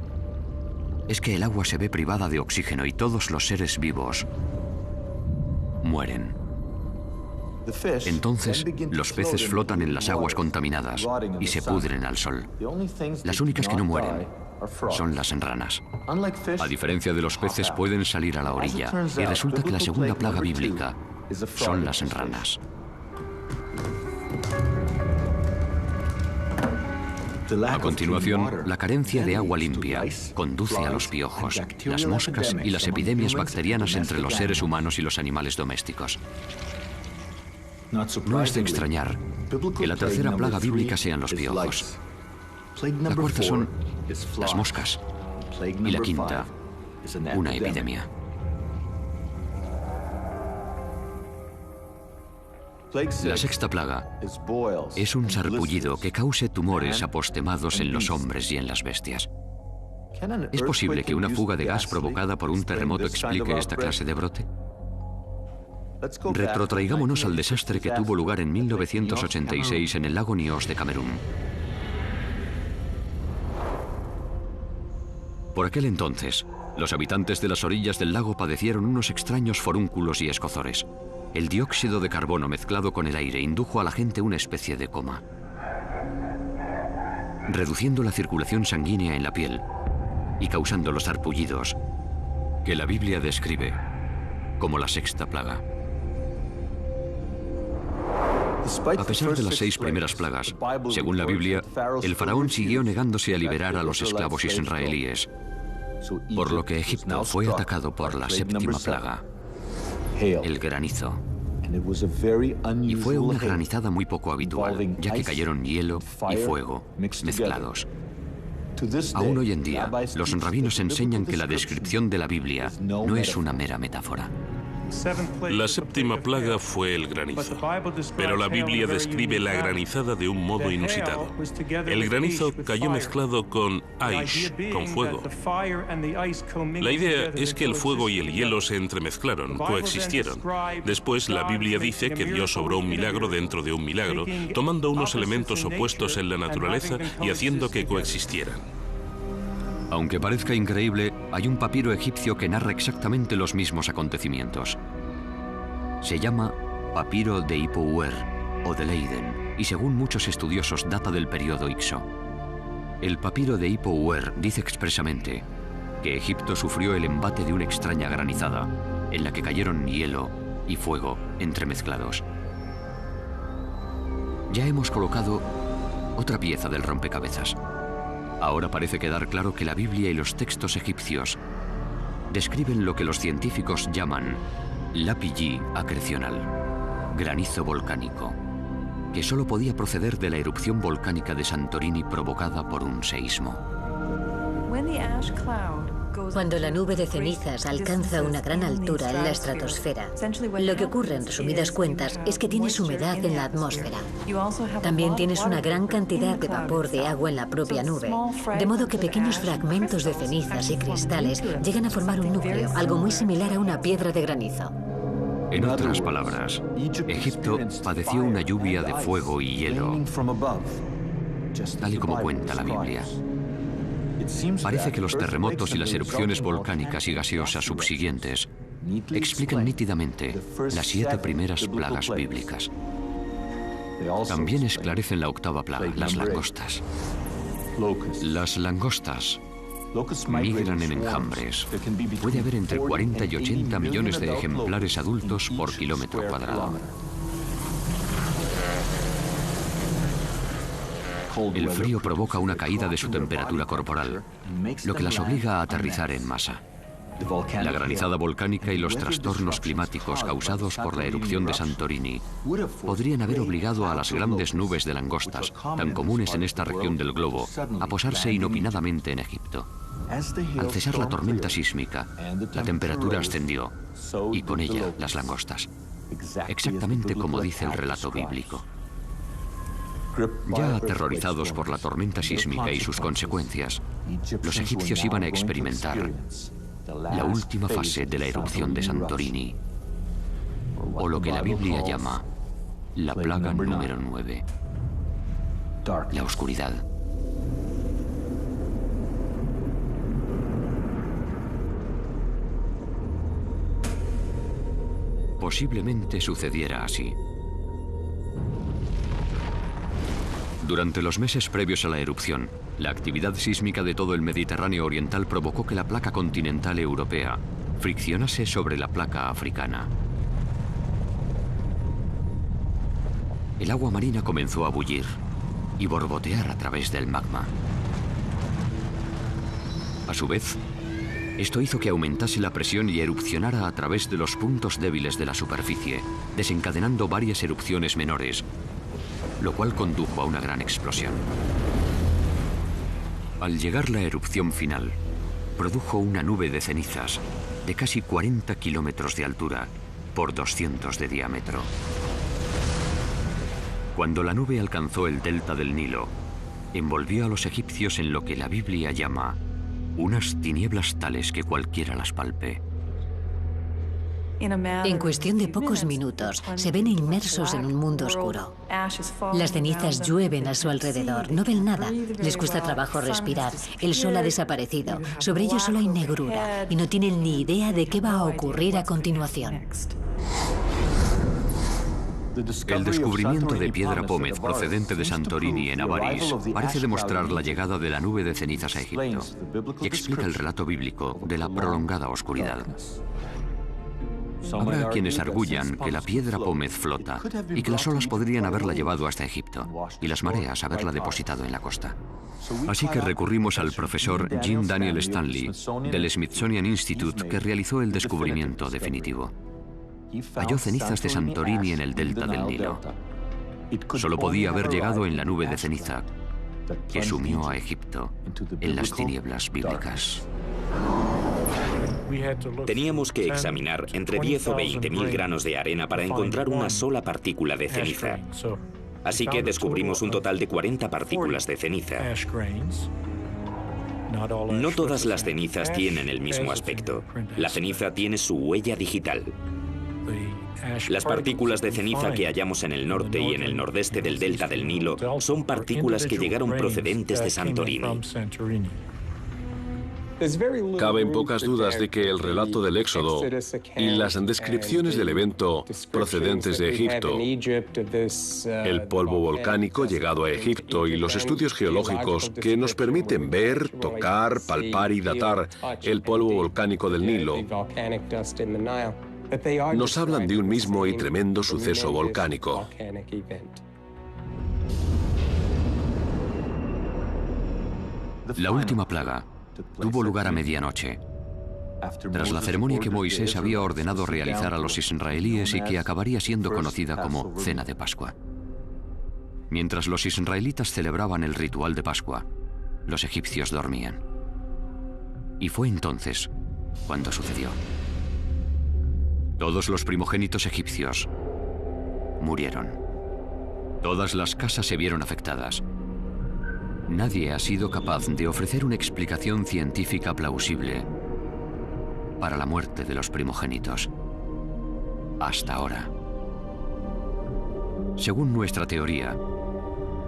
es que el agua se ve privada de oxígeno y todos los seres vivos mueren. Entonces, los peces flotan en las aguas contaminadas y se pudren al sol. Las únicas que no mueren son las ranas. A diferencia de los peces, pueden salir a la orilla, y resulta que la segunda plaga bíblica son las ranas. A continuación, la carencia de agua limpia conduce a los piojos, las moscas y las epidemias bacterianas entre los seres humanos y los animales domésticos. No es de extrañar que la tercera plaga bíblica sean los piojos. La cuarta son las moscas. Y la quinta, una epidemia. La sexta plaga es un sarpullido que cause tumores apostemados en los hombres y en las bestias. ¿Es posible que una fuga de gas provocada por un terremoto explique esta clase de brote? Retrotraigámonos al desastre que tuvo lugar en 1986 en el lago Nyos de Camerún. Por aquel entonces, los habitantes de las orillas del lago padecieron unos extraños forúnculos y escozores. El dióxido de carbono mezclado con el aire indujo a la gente una especie de coma, reduciendo la circulación sanguínea en la piel y causando los sarpullidos que la Biblia describe como la sexta plaga. A pesar de las 6 primeras plagas, según la Biblia, el faraón siguió negándose a liberar a los esclavos israelíes, por lo que Egipto fue atacado por la séptima plaga, el granizo. Y fue una granizada muy poco habitual, ya que cayeron hielo y fuego mezclados. Aún hoy en día, los rabinos enseñan que la descripción de la Biblia no es una mera metáfora. La séptima plaga fue el granizo, pero la Biblia describe la granizada de un modo inusitado. El granizo cayó mezclado con aish, con fuego. La idea es que el fuego y el hielo se entremezclaron, coexistieron. Después, la Biblia dice que Dios obró un milagro dentro de un milagro, tomando unos elementos opuestos en la naturaleza y haciendo que coexistieran. Aunque parezca increíble, hay un papiro egipcio que narra exactamente los mismos acontecimientos. Se llama Papiro de Ipuwer o de Leiden, y según muchos estudiosos data del periodo Ixo. El papiro de Ipuwer dice expresamente que Egipto sufrió el embate de una extraña granizada, en la que cayeron hielo y fuego entremezclados. Ya hemos colocado otra pieza del rompecabezas. Ahora parece quedar claro que la Biblia y los textos egipcios describen lo que los científicos llaman lapilli acrecional, granizo volcánico, que solo podía proceder de la erupción volcánica de Santorini provocada por un seísmo. Cuando la nube de cenizas alcanza una gran altura en la estratosfera, lo que ocurre en resumidas cuentas es que tienes humedad en la atmósfera. También tienes una gran cantidad de vapor de agua en la propia nube, de modo que pequeños fragmentos de cenizas y cristales llegan a formar un núcleo, algo muy similar a una piedra de granizo. En otras palabras, Egipto padeció una lluvia de fuego y hielo, tal y como cuenta la Biblia. Parece que los terremotos y las erupciones volcánicas y gaseosas subsiguientes explican nítidamente las 7 primeras plagas bíblicas. También esclarecen la octava plaga, las langostas. Las langostas migran en enjambres. Puede haber entre 40 y 80 millones de ejemplares adultos por kilómetro cuadrado. El frío provoca una caída de su temperatura corporal, lo que las obliga a aterrizar en masa. La granizada volcánica y los trastornos climáticos causados por la erupción de Santorini podrían haber obligado a las grandes nubes de langostas, tan comunes en esta región del globo, a posarse inopinadamente en Egipto. Al cesar la tormenta sísmica, la temperatura ascendió, y con ella las langostas. Exactamente como dice el relato bíblico. Ya aterrorizados por la tormenta sísmica y sus consecuencias, los egipcios iban a experimentar la última fase de la erupción de Santorini, o lo que la Biblia llama la plaga número 9, la oscuridad. Posiblemente sucediera así. Durante los meses previos a la erupción, la actividad sísmica de todo el Mediterráneo oriental provocó que la placa continental europea friccionase sobre la placa africana. El agua marina comenzó a bullir y borbotear a través del magma. A su vez, esto hizo que aumentase la presión y erupcionara a través de los puntos débiles de la superficie, desencadenando varias erupciones menores, lo cual condujo a una gran explosión. Al llegar la erupción final, produjo una nube de cenizas de casi 40 kilómetros de altura por 200 de diámetro. Cuando la nube alcanzó el delta del Nilo, envolvió a los egipcios en lo que la Biblia llama unas tinieblas tales que cualquiera las palpe. En cuestión de pocos minutos, se ven inmersos en un mundo oscuro. Las cenizas llueven a su alrededor, no ven nada, les cuesta trabajo respirar, el sol ha desaparecido, sobre ellos solo hay negrura y no tienen ni idea de qué va a ocurrir a continuación. El descubrimiento de piedra pómez procedente de Santorini en Avaris parece demostrar la llegada de la nube de cenizas a Egipto y explica el relato bíblico de la prolongada oscuridad. Habrá quienes arguyan que la piedra pómez flota y que las olas podrían haberla llevado hasta Egipto y las mareas haberla depositado en la costa. Así que recurrimos al profesor Jim Daniel Stanley del Smithsonian Institute, que realizó el descubrimiento definitivo. Halló cenizas de Santorini en el delta del Nilo. Solo podía haber llegado en la nube de ceniza que sumió a Egipto en las tinieblas bíblicas. Teníamos que examinar entre 10 o 20.000 granos de arena para encontrar una sola partícula de ceniza. Así que descubrimos un total de 40 partículas de ceniza. No todas las cenizas tienen el mismo aspecto. La ceniza tiene su huella digital. Las partículas de ceniza que hallamos en el norte y en el nordeste del delta del Nilo son partículas que llegaron procedentes de Santorini. Caben pocas dudas de que el relato del Éxodo y las descripciones del evento procedentes de Egipto, el polvo volcánico llegado a Egipto y los estudios geológicos que nos permiten ver, tocar, palpar y datar el polvo volcánico del Nilo, nos hablan de un mismo y tremendo suceso volcánico. La última plaga tuvo lugar a medianoche, tras la ceremonia que Moisés había ordenado realizar a los israelíes y que acabaría siendo conocida como Cena de Pascua. Mientras los israelitas celebraban el ritual de Pascua, los egipcios dormían. Y fue entonces cuando sucedió. Todos los primogénitos egipcios murieron. Todas las casas se vieron afectadas. Nadie ha sido capaz de ofrecer una explicación científica plausible para la muerte de los primogénitos. Hasta ahora. Según nuestra teoría,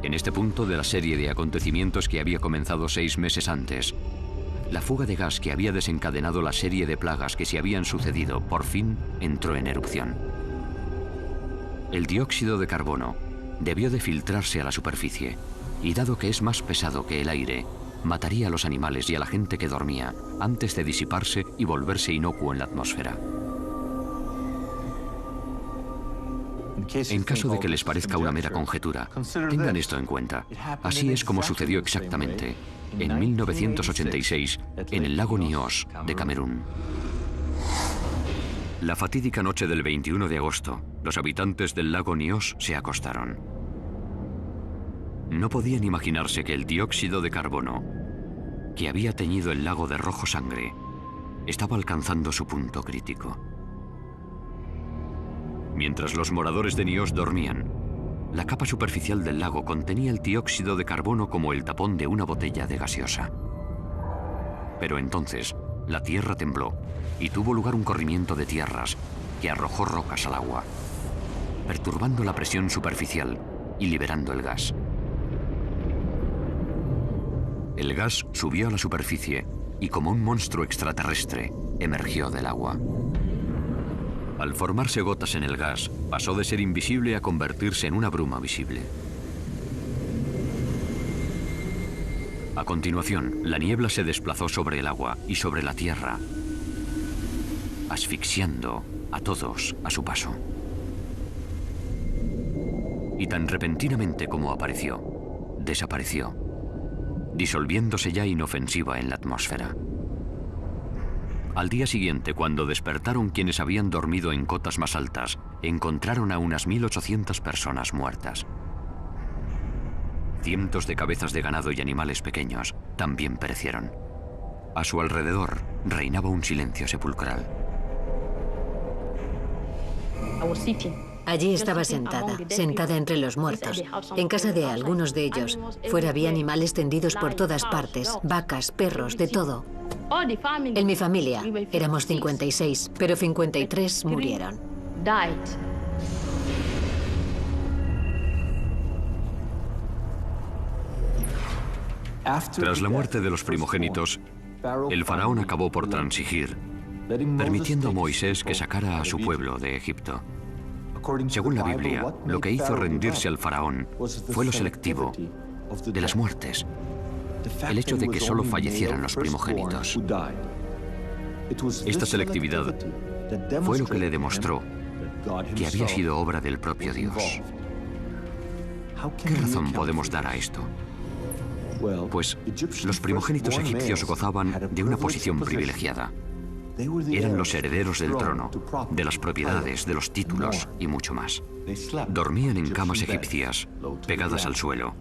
en este punto de la serie de acontecimientos que había comenzado 6 meses antes, la fuga de gas que había desencadenado la serie de plagas que se habían sucedido por fin entró en erupción. El dióxido de carbono debió de filtrarse a la superficie, y dado que es más pesado que el aire, mataría a los animales y a la gente que dormía antes de disiparse y volverse inocuo en la atmósfera. En caso de que les parezca una mera conjetura, tengan esto en cuenta. Así es como sucedió exactamente en 1986 en el lago Nyos de Camerún. La fatídica noche del 21 de agosto, los habitantes del lago Nyos se acostaron. No podían imaginarse que el dióxido de carbono, que había teñido el lago de rojo sangre, estaba alcanzando su punto crítico. Mientras los moradores de Nyos dormían, la capa superficial del lago contenía el dióxido de carbono como el tapón de una botella de gaseosa. Pero entonces, la tierra tembló y tuvo lugar un corrimiento de tierras que arrojó rocas al agua, perturbando la presión superficial y liberando el gas. El gas subió a la superficie y, como un monstruo extraterrestre, emergió del agua. Al formarse gotas en el gas, pasó de ser invisible a convertirse en una bruma visible. A continuación, la niebla se desplazó sobre el agua y sobre la tierra, asfixiando a todos a su paso. Y tan repentinamente como apareció, desapareció, disolviéndose ya inofensiva en la atmósfera. Al día siguiente, cuando despertaron quienes habían dormido en cotas más altas, encontraron a unas 1.800 personas muertas. Cientos de cabezas de ganado y animales pequeños también perecieron. A su alrededor reinaba un silencio sepulcral. Allí estaba sentada entre los muertos. En casa de algunos de ellos, fuera había animales tendidos por todas partes, vacas, perros, de todo. En mi familia éramos 56, pero 53 murieron. Tras la muerte de los primogénitos, el faraón acabó por transigir, permitiendo a Moisés que sacara a su pueblo de Egipto. Según la Biblia, lo que hizo rendirse al faraón fue lo selectivo de las muertes, el hecho de que solo fallecieran los primogénitos. Esta selectividad fue lo que le demostró que había sido obra del propio Dios. ¿Qué razón podemos dar a esto? Pues los primogénitos egipcios gozaban de una posición privilegiada. Eran los herederos del trono, de las propiedades, de los títulos y mucho más. Dormían en camas egipcias, pegadas al suelo,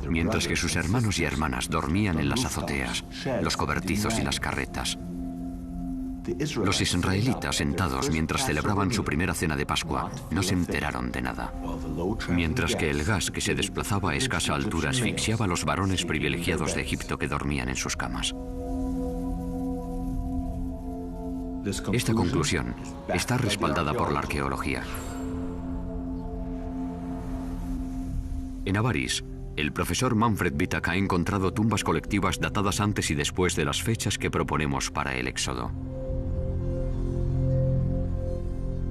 mientras que sus hermanos y hermanas dormían en las azoteas, los cobertizos y las carretas. Los israelitas, sentados mientras celebraban su primera cena de Pascua, no se enteraron de nada, mientras que el gas que se desplazaba a escasa altura asfixiaba a los varones privilegiados de Egipto que dormían en sus camas. Esta conclusión está respaldada por la arqueología. En Avaris, el profesor Manfred Wittak ha encontrado tumbas colectivas datadas antes y después de las fechas que proponemos para el Éxodo.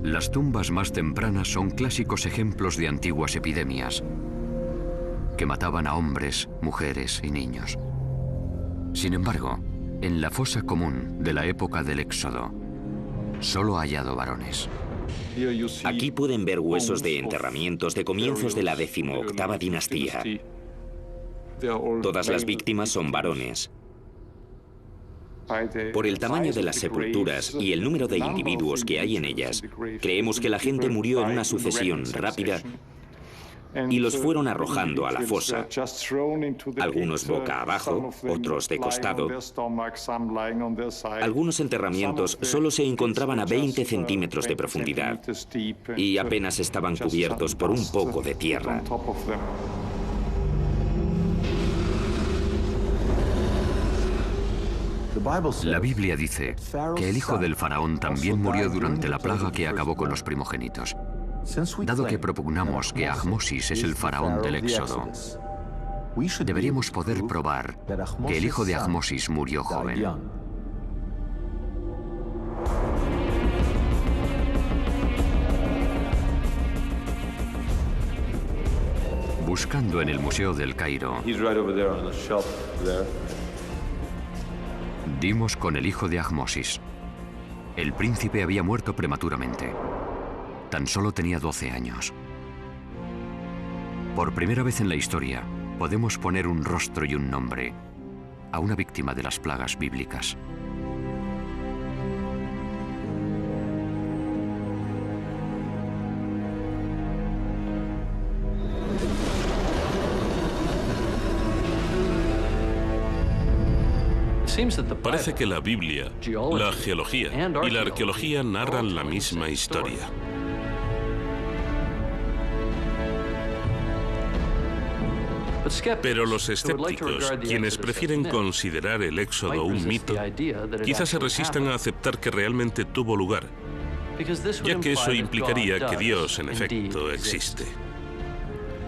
Las tumbas más tempranas son clásicos ejemplos de antiguas epidemias que mataban a hombres, mujeres y niños. Sin embargo, en la fosa común de la época del Éxodo, solo ha hallado varones. Aquí pueden ver huesos de enterramientos de comienzos de la 18ª dinastía. Todas las víctimas son varones. Por el tamaño de las sepulturas y el número de individuos que hay en ellas, creemos que la gente murió en una sucesión rápida y los fueron arrojando a la fosa, algunos boca abajo, otros de costado. Algunos enterramientos solo se encontraban a 20 centímetros de profundidad y apenas estaban cubiertos por un poco de tierra. La Biblia dice que el hijo del faraón también murió durante la plaga que acabó con los primogénitos. Dado que propugnamos que Ahmosis es el faraón del Éxodo, deberíamos poder probar que el hijo de Ahmosis murió joven. Buscando en el Museo del Cairo, dimos con el hijo de Ahmosis. El príncipe había muerto prematuramente. Tan solo tenía 12 años. Por primera vez en la historia, podemos poner un rostro y un nombre a una víctima de las plagas bíblicas. Parece que la Biblia, la geología y la arqueología narran la misma historia. Pero los escépticos, quienes prefieren considerar el Éxodo un mito, quizás se resistan a aceptar que realmente tuvo lugar, ya que eso implicaría que Dios, en efecto, existe.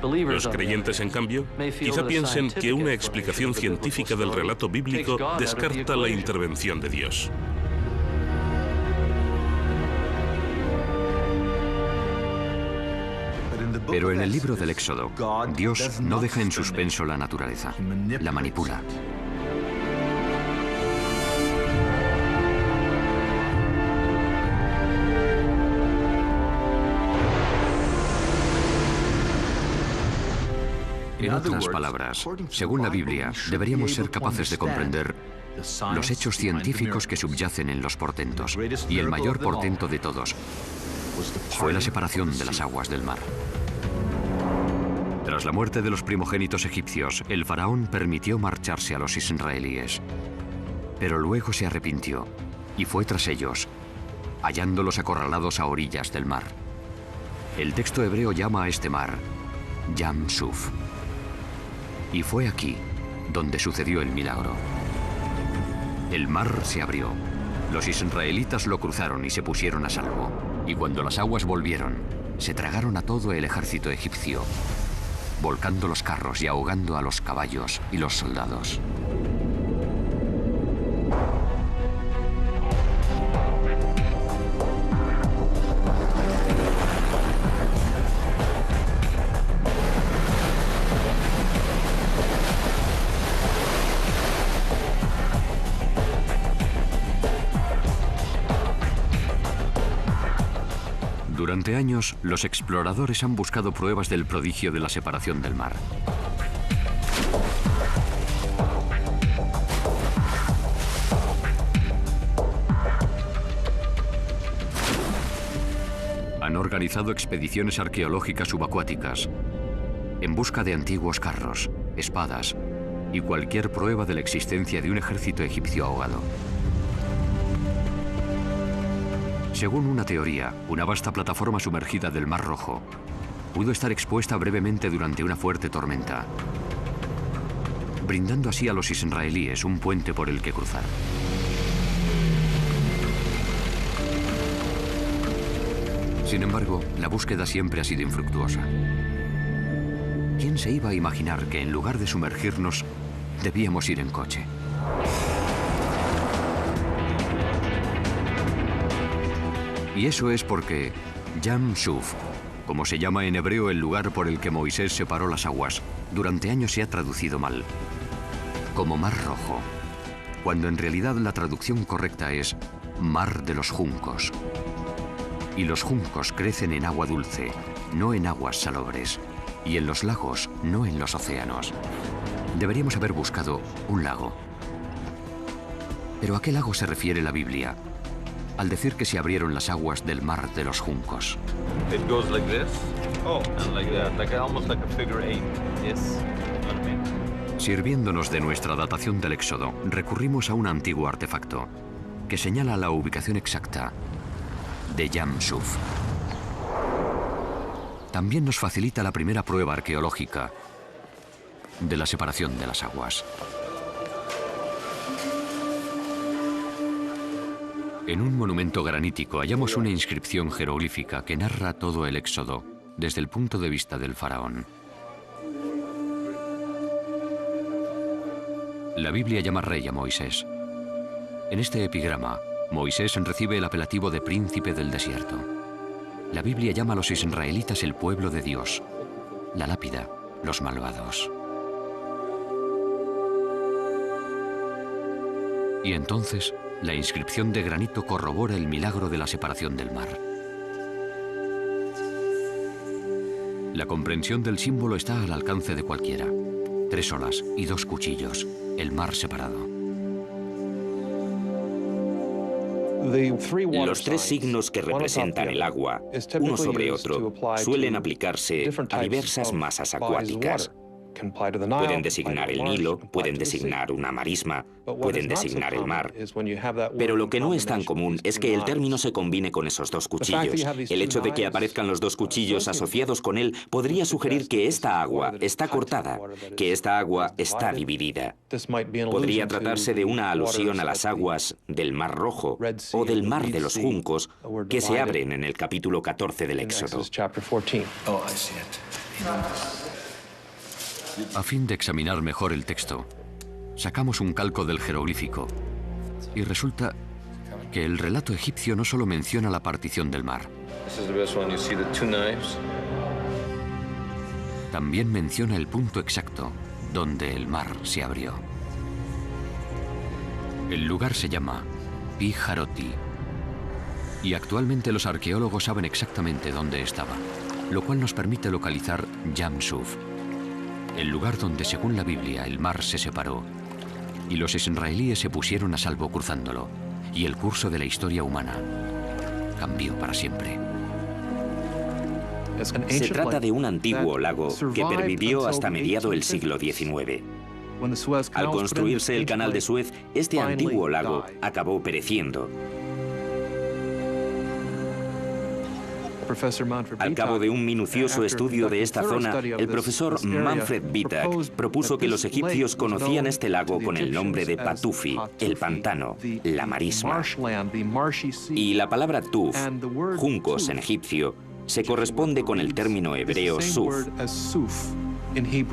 Los creyentes, en cambio, quizá piensen que una explicación científica del relato bíblico descarta la intervención de Dios. Pero en el libro del Éxodo, Dios no deja en suspenso la naturaleza, la manipula. En otras palabras, según la Biblia, deberíamos ser capaces de comprender los hechos científicos que subyacen en los portentos. Y el mayor portento de todos fue la separación de las aguas del mar. Tras la muerte de los primogénitos egipcios, el faraón permitió marcharse a los israelíes. Pero luego se arrepintió y fue tras ellos, hallándolos acorralados a orillas del mar. El texto hebreo llama a este mar Yam Suf. Y fue aquí donde sucedió el milagro. El mar se abrió. Los israelitas lo cruzaron y se pusieron a salvo. Y cuando las aguas volvieron, se tragaron a todo el ejército egipcio, volcando los carros y ahogando a los caballos y los soldados. Durante años, los exploradores han buscado pruebas del prodigio de la separación del mar. Han organizado expediciones arqueológicas subacuáticas en busca de antiguos carros, espadas y cualquier prueba de la existencia de un ejército egipcio ahogado. Según una teoría, una vasta plataforma sumergida del Mar Rojo pudo estar expuesta brevemente durante una fuerte tormenta, brindando así a los israelíes un puente por el que cruzar. Sin embargo, la búsqueda siempre ha sido infructuosa. ¿Quién se iba a imaginar que en lugar de sumergirnos, debíamos ir en coche? Y eso es porque Yam Suf, como se llama en hebreo el lugar por el que Moisés separó las aguas, durante años se ha traducido mal, como Mar Rojo, cuando en realidad la traducción correcta es Mar de los Juncos. Y los juncos crecen en agua dulce, no en aguas salobres, y en los lagos, no en los océanos. Deberíamos haber buscado un lago. ¿Pero a qué lago se refiere la Biblia al decir que se abrieron las aguas del Mar de los Juncos? It goes like this. Oh, and like that, like almost like a figure eight. Yes. Sirviéndonos de nuestra datación del Éxodo, recurrimos a un antiguo artefacto que señala la ubicación exacta de Yam Suf. También nos facilita la primera prueba arqueológica de la separación de las aguas. En un monumento granítico hallamos una inscripción jeroglífica que narra todo el Éxodo desde el punto de vista del faraón. La Biblia llama rey a Moisés. En este epigrama, Moisés recibe el apelativo de príncipe del desierto. La Biblia llama a los israelitas el pueblo de Dios. La lápida los malvados. Y entonces, la inscripción de granito corrobora el milagro de la separación del mar. La comprensión del símbolo está al alcance de cualquiera. 3 olas y 2 cuchillos, el mar separado. Los 3 signos que representan el agua, uno sobre otro, suelen aplicarse a diversas masas acuáticas. Pueden designar el Nilo, pueden designar una marisma, pueden designar el mar. Pero lo que no es tan común es que el término se combine con esos 2 cuchillos. El hecho de que aparezcan los 2 cuchillos asociados con él podría sugerir que esta agua está cortada, que esta agua está dividida. Podría tratarse de una alusión a las aguas del Mar Rojo o del Mar de los Juncos que se abren en el capítulo 14 del Éxodo. A fin de examinar mejor el texto, sacamos un calco del jeroglífico y resulta que el relato egipcio no solo menciona la partición del mar, también menciona el punto exacto donde el mar se abrió. El lugar se llama Pi Hahirothi y actualmente los arqueólogos saben exactamente dónde estaba, lo cual nos permite localizar Yam Suf, el lugar donde, según la Biblia, el mar se separó y los israelíes se pusieron a salvo cruzándolo, y el curso de la historia humana cambió para siempre. Se trata de un antiguo lago que pervivió hasta mediado el siglo XIX. Al construirse el canal de Suez, este antiguo lago acabó pereciendo. Al cabo de un minucioso estudio de esta zona, el profesor Manfred Bittak propuso que los egipcios conocían este lago con el nombre de Patufi, el pantano, la marisma. Y la palabra tuf, juncos en egipcio, se corresponde con el término hebreo suf.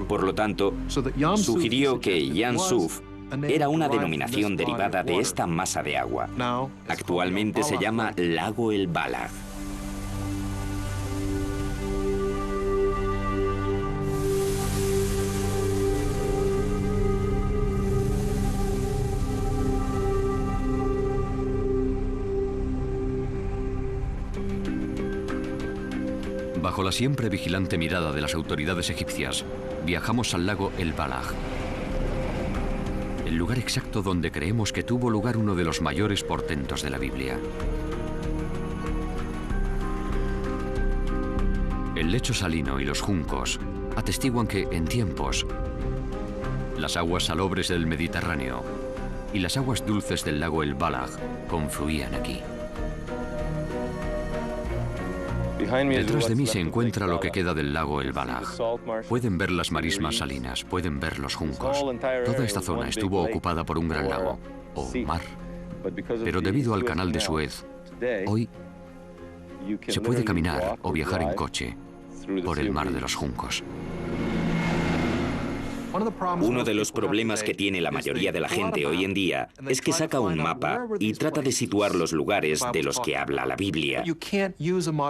Por lo tanto, sugirió que Yam Suf era una denominación derivada de esta masa de agua. Actualmente se llama Lago El Balag. Bajo la siempre vigilante mirada de las autoridades egipcias, viajamos al lago El Balag, el lugar exacto donde creemos que tuvo lugar uno de los mayores portentos de la Biblia. El lecho salino y los juncos atestiguan que, en tiempos, las aguas salobres del Mediterráneo y las aguas dulces del lago El Balag confluían aquí. Detrás de mí se encuentra lo que queda del lago El Balag. Pueden ver las marismas salinas, pueden ver los juncos. Toda esta zona estuvo ocupada por un gran lago, o mar. Pero debido al canal de Suez, hoy se puede caminar o viajar en coche por el mar de los juncos. Uno de los problemas que tiene la mayoría de la gente hoy en día es que saca un mapa y trata de situar los lugares de los que habla la Biblia.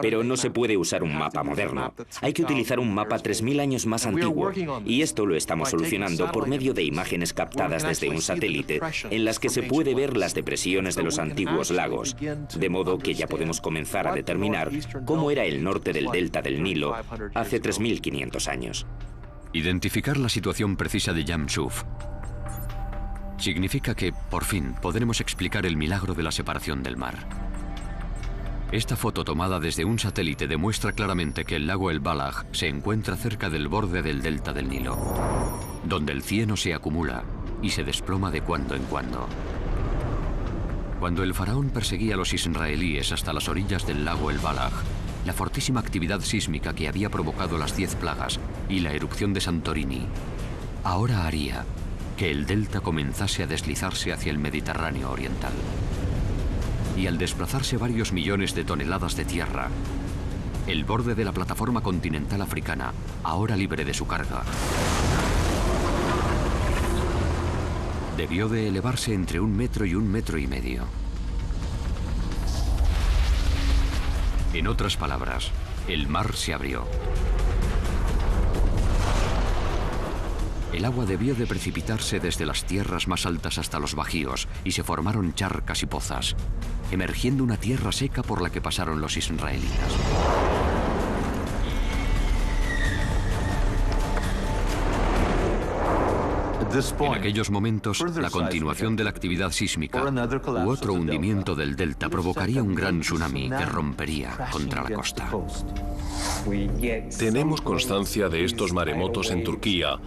Pero no se puede usar un mapa moderno. Hay que utilizar un mapa 3000 años más antiguo. Y esto lo estamos solucionando por medio de imágenes captadas desde un satélite en las que se puede ver las depresiones de los antiguos lagos. De modo que ya podemos comenzar a determinar cómo era el norte del delta del Nilo hace 3500 años. Identificar la situación precisa de Yam Suf significa que, por fin, podremos explicar el milagro de la separación del mar. Esta foto tomada desde un satélite demuestra claramente que el lago El Balag se encuentra cerca del borde del delta del Nilo, donde el cieno se acumula y se desploma de cuando en cuando. Cuando el faraón perseguía a los israelíes hasta las orillas del lago El Balag, la fortísima actividad sísmica que había provocado las 10 plagas y la erupción de Santorini ahora haría que el delta comenzase a deslizarse hacia el Mediterráneo oriental. Y al desplazarse varios millones de toneladas de tierra, el borde de la plataforma continental africana, ahora libre de su carga, debió de elevarse entre 1 metro y 1,5 metros. En otras palabras, el mar se abrió. El agua debió de precipitarse desde las tierras más altas hasta los bajíos y se formaron charcas y pozas, emergiendo una tierra seca por la que pasaron los israelitas. En aquellos momentos, la continuación de la actividad sísmica u otro hundimiento del delta provocaría un gran tsunami que rompería contra la costa. Tenemos constancia de estos maremotos en Turquía,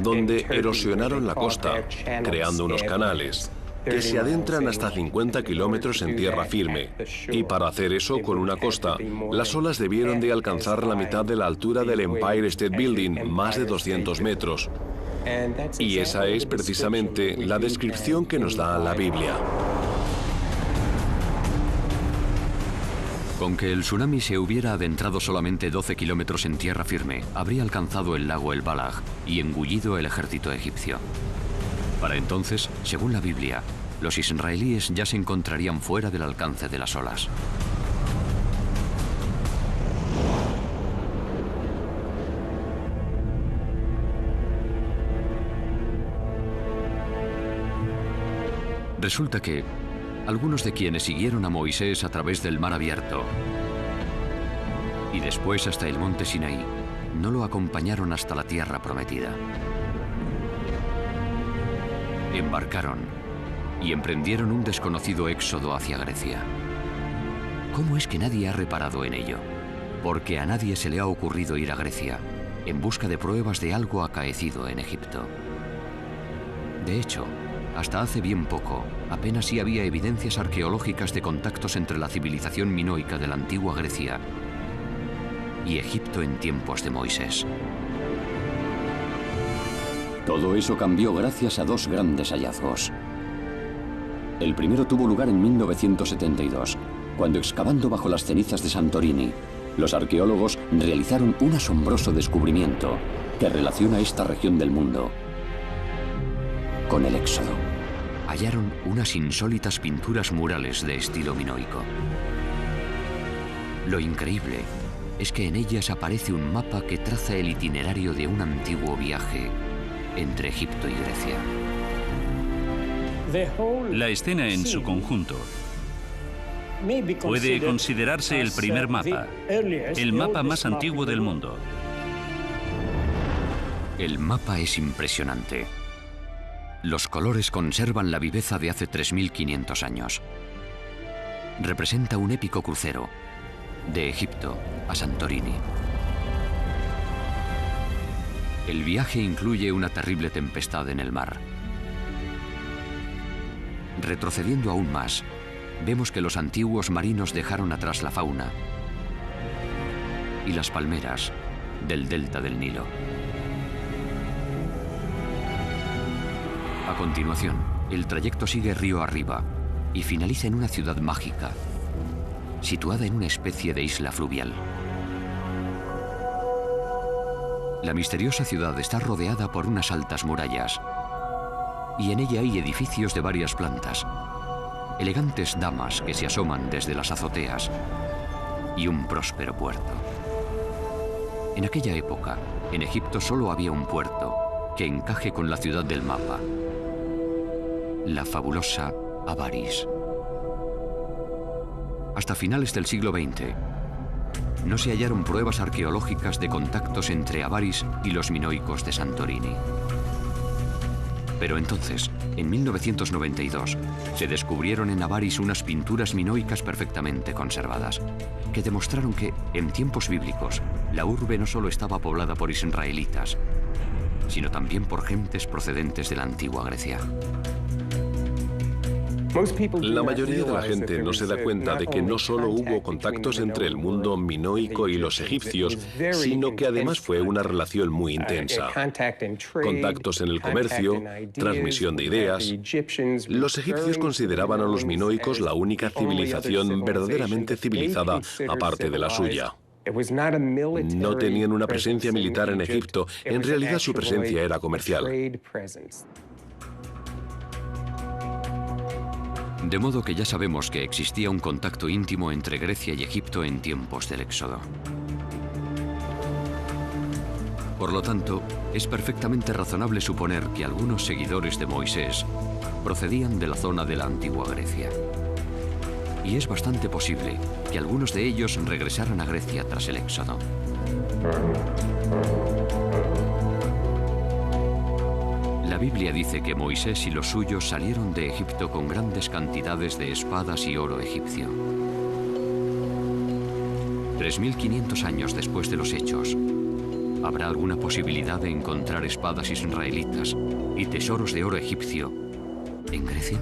donde erosionaron la costa, creando unos canales que se adentran hasta 50 kilómetros en tierra firme. Y para hacer eso con una costa, las olas debieron de alcanzar la mitad de la altura del Empire State Building, más de 200 metros. Y esa es precisamente la descripción que nos da la Biblia. Con que el tsunami se hubiera adentrado solamente 12 kilómetros en tierra firme, habría alcanzado el lago El Balag y engullido el ejército egipcio. Para entonces, según la Biblia, los israelíes ya se encontrarían fuera del alcance de las olas. Resulta que algunos de quienes siguieron a Moisés a través del mar abierto y después hasta el monte Sinaí, no lo acompañaron hasta la tierra prometida. Embarcaron y emprendieron un desconocido éxodo hacia Grecia. ¿Cómo es que nadie ha reparado en ello? Porque a nadie se le ha ocurrido ir a Grecia en busca de pruebas de algo acaecido en Egipto. De hecho, hasta hace bien poco, apenas sí había evidencias arqueológicas de contactos entre la civilización minoica de la antigua Grecia y Egipto en tiempos de Moisés. Todo eso cambió gracias a dos grandes hallazgos. El primero tuvo lugar en 1972, cuando excavando bajo las cenizas de Santorini, los arqueólogos realizaron un asombroso descubrimiento que relaciona esta región del mundo con el Éxodo. Hallaron unas insólitas pinturas murales de estilo minoico. Lo increíble es que en ellas aparece un mapa que traza el itinerario de un antiguo viaje entre Egipto y Grecia. La escena en su conjunto puede considerarse el primer mapa, el mapa más antiguo del mundo. El mapa es impresionante. Los colores conservan la viveza de hace 3.500 años. Representa un épico crucero de Egipto a Santorini. El viaje incluye una terrible tempestad en el mar. Retrocediendo aún más, vemos que los antiguos marinos dejaron atrás la fauna y las palmeras del delta del Nilo. A continuación, el trayecto sigue río arriba y finaliza en una ciudad mágica, situada en una especie de isla fluvial. La misteriosa ciudad está rodeada por unas altas murallas y en ella hay edificios de varias plantas, elegantes damas que se asoman desde las azoteas y un próspero puerto. En aquella época, en Egipto solo había un puerto que encaje con la ciudad del mapa: la fabulosa Avaris. Hasta finales del siglo XX, no se hallaron pruebas arqueológicas de contactos entre Avaris y los minoicos de Santorini. Pero entonces, en 1992, se descubrieron en Avaris unas pinturas minoicas perfectamente conservadas, que demostraron que, en tiempos bíblicos, la urbe no solo estaba poblada por israelitas, sino también por gentes procedentes de la antigua Grecia. La mayoría de la gente no se da cuenta de que no solo hubo contactos entre el mundo minoico y los egipcios, sino que además fue una relación muy intensa. Contactos en el comercio, transmisión de ideas. Los egipcios consideraban a los minoicos la única civilización verdaderamente civilizada, aparte de la suya. No tenían una presencia militar en Egipto, en realidad su presencia era comercial. De modo que ya sabemos que existía un contacto íntimo entre Grecia y Egipto en tiempos del Éxodo. Por lo tanto, es perfectamente razonable suponer que algunos seguidores de Moisés procedían de la zona de la antigua Grecia. Y es bastante posible que algunos de ellos regresaran a Grecia tras el Éxodo. La Biblia dice que Moisés y los suyos salieron de Egipto con grandes cantidades de espadas y oro egipcio. 3500 años después de los hechos, ¿habrá alguna posibilidad de encontrar espadas israelitas y tesoros de oro egipcio en Grecia?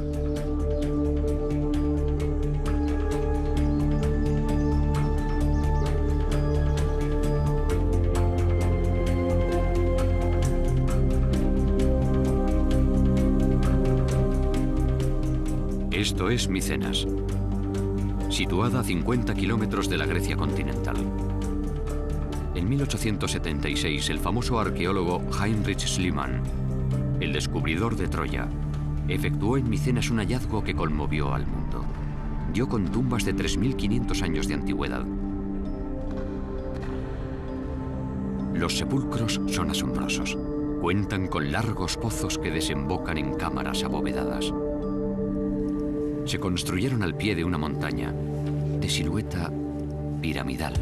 Esto es Micenas, situada a 50 kilómetros de la Grecia continental. En 1876, el famoso arqueólogo Heinrich Schliemann, el descubridor de Troya, efectuó en Micenas un hallazgo que conmovió al mundo. Dio con tumbas de 3500 años de antigüedad. Los sepulcros son asombrosos. Cuentan con largos pozos que desembocan en cámaras abovedadas. Se construyeron al pie de una montaña, de silueta piramidal.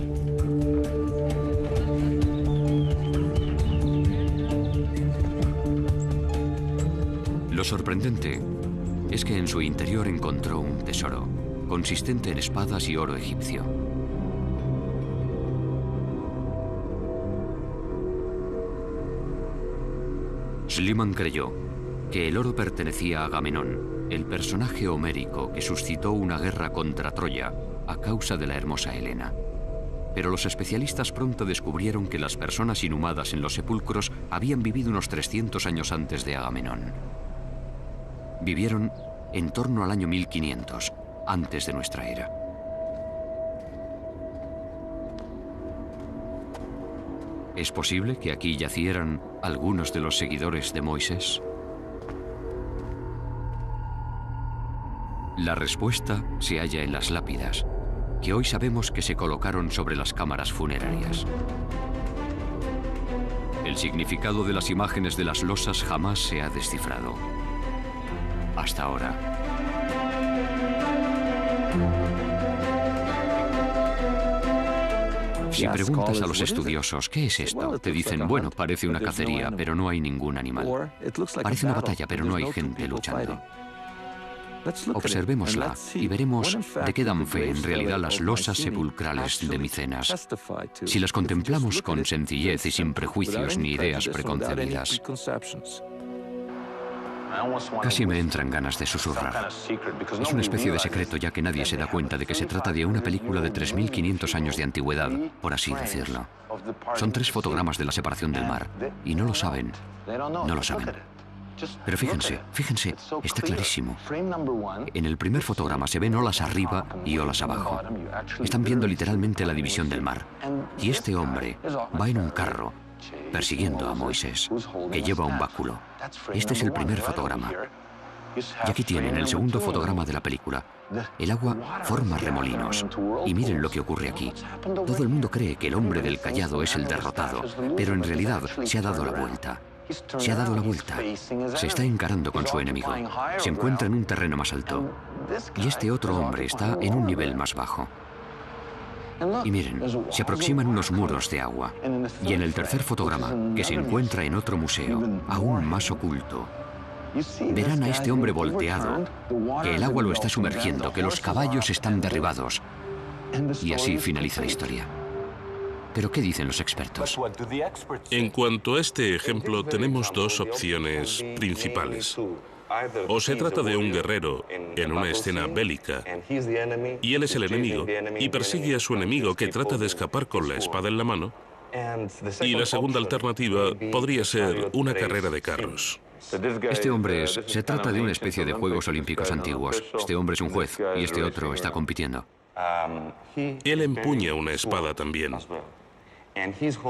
Lo sorprendente es que en su interior encontró un tesoro, consistente en espadas y oro egipcio. Schliemann creyó que el oro pertenecía a Agamenón, el personaje homérico que suscitó una guerra contra Troya a causa de la hermosa Helena. Pero los especialistas pronto descubrieron que las personas inhumadas en los sepulcros habían vivido unos 300 años antes de Agamenón. Vivieron en torno al año 1500, antes de nuestra era. ¿Es posible que aquí yacieran algunos de los seguidores de Moisés? La respuesta se halla en las lápidas, que hoy sabemos que se colocaron sobre las cámaras funerarias. El significado de las imágenes de las losas jamás se ha descifrado. Hasta ahora. Si preguntas a los estudiosos, ¿qué es esto?, te dicen, bueno, parece una cacería, pero no hay ningún animal. Parece una batalla, pero no hay gente luchando. Observémosla y veremos de qué dan fe en realidad las losas sepulcrales de Micenas, si las contemplamos con sencillez y sin prejuicios ni ideas preconcebidas. Casi me entran ganas de susurrar. Es una especie de secreto, ya que nadie se da cuenta de que se trata de una película de 3500 años de antigüedad, por así decirlo. Son 3 fotogramas de la separación del mar, y no lo saben. No lo saben. Pero fíjense, está clarísimo. En el primer fotograma se ven olas arriba y olas abajo. Están viendo literalmente la división del mar. Y este hombre va en un carro persiguiendo a Moisés, que lleva un báculo. Este es el primer fotograma. Y aquí tienen el segundo fotograma de la película. El agua forma remolinos. Y miren lo que ocurre aquí. Todo el mundo cree que el hombre del cayado es el derrotado, pero en realidad se ha dado la vuelta. Se ha dado la vuelta. Se está encarando con su enemigo. Se encuentra en un terreno más alto. Y este otro hombre está en un nivel más bajo. Y miren, se aproximan unos muros de agua. Y en el tercer fotograma, que se encuentra en otro museo, aún más oculto, verán a este hombre volteado, que el agua lo está sumergiendo, que los caballos están derribados. Y así finaliza la historia. ¿Pero qué dicen los expertos? En cuanto a este ejemplo, tenemos 2 opciones principales. O se trata de un guerrero en una escena bélica, y él es el enemigo, y persigue a su enemigo que trata de escapar con la espada en la mano. Y la segunda alternativa podría ser una carrera de carros. Este hombre se trata de una especie de Juegos Olímpicos antiguos. Este hombre es un juez, y este otro está compitiendo. Él empuña una espada también.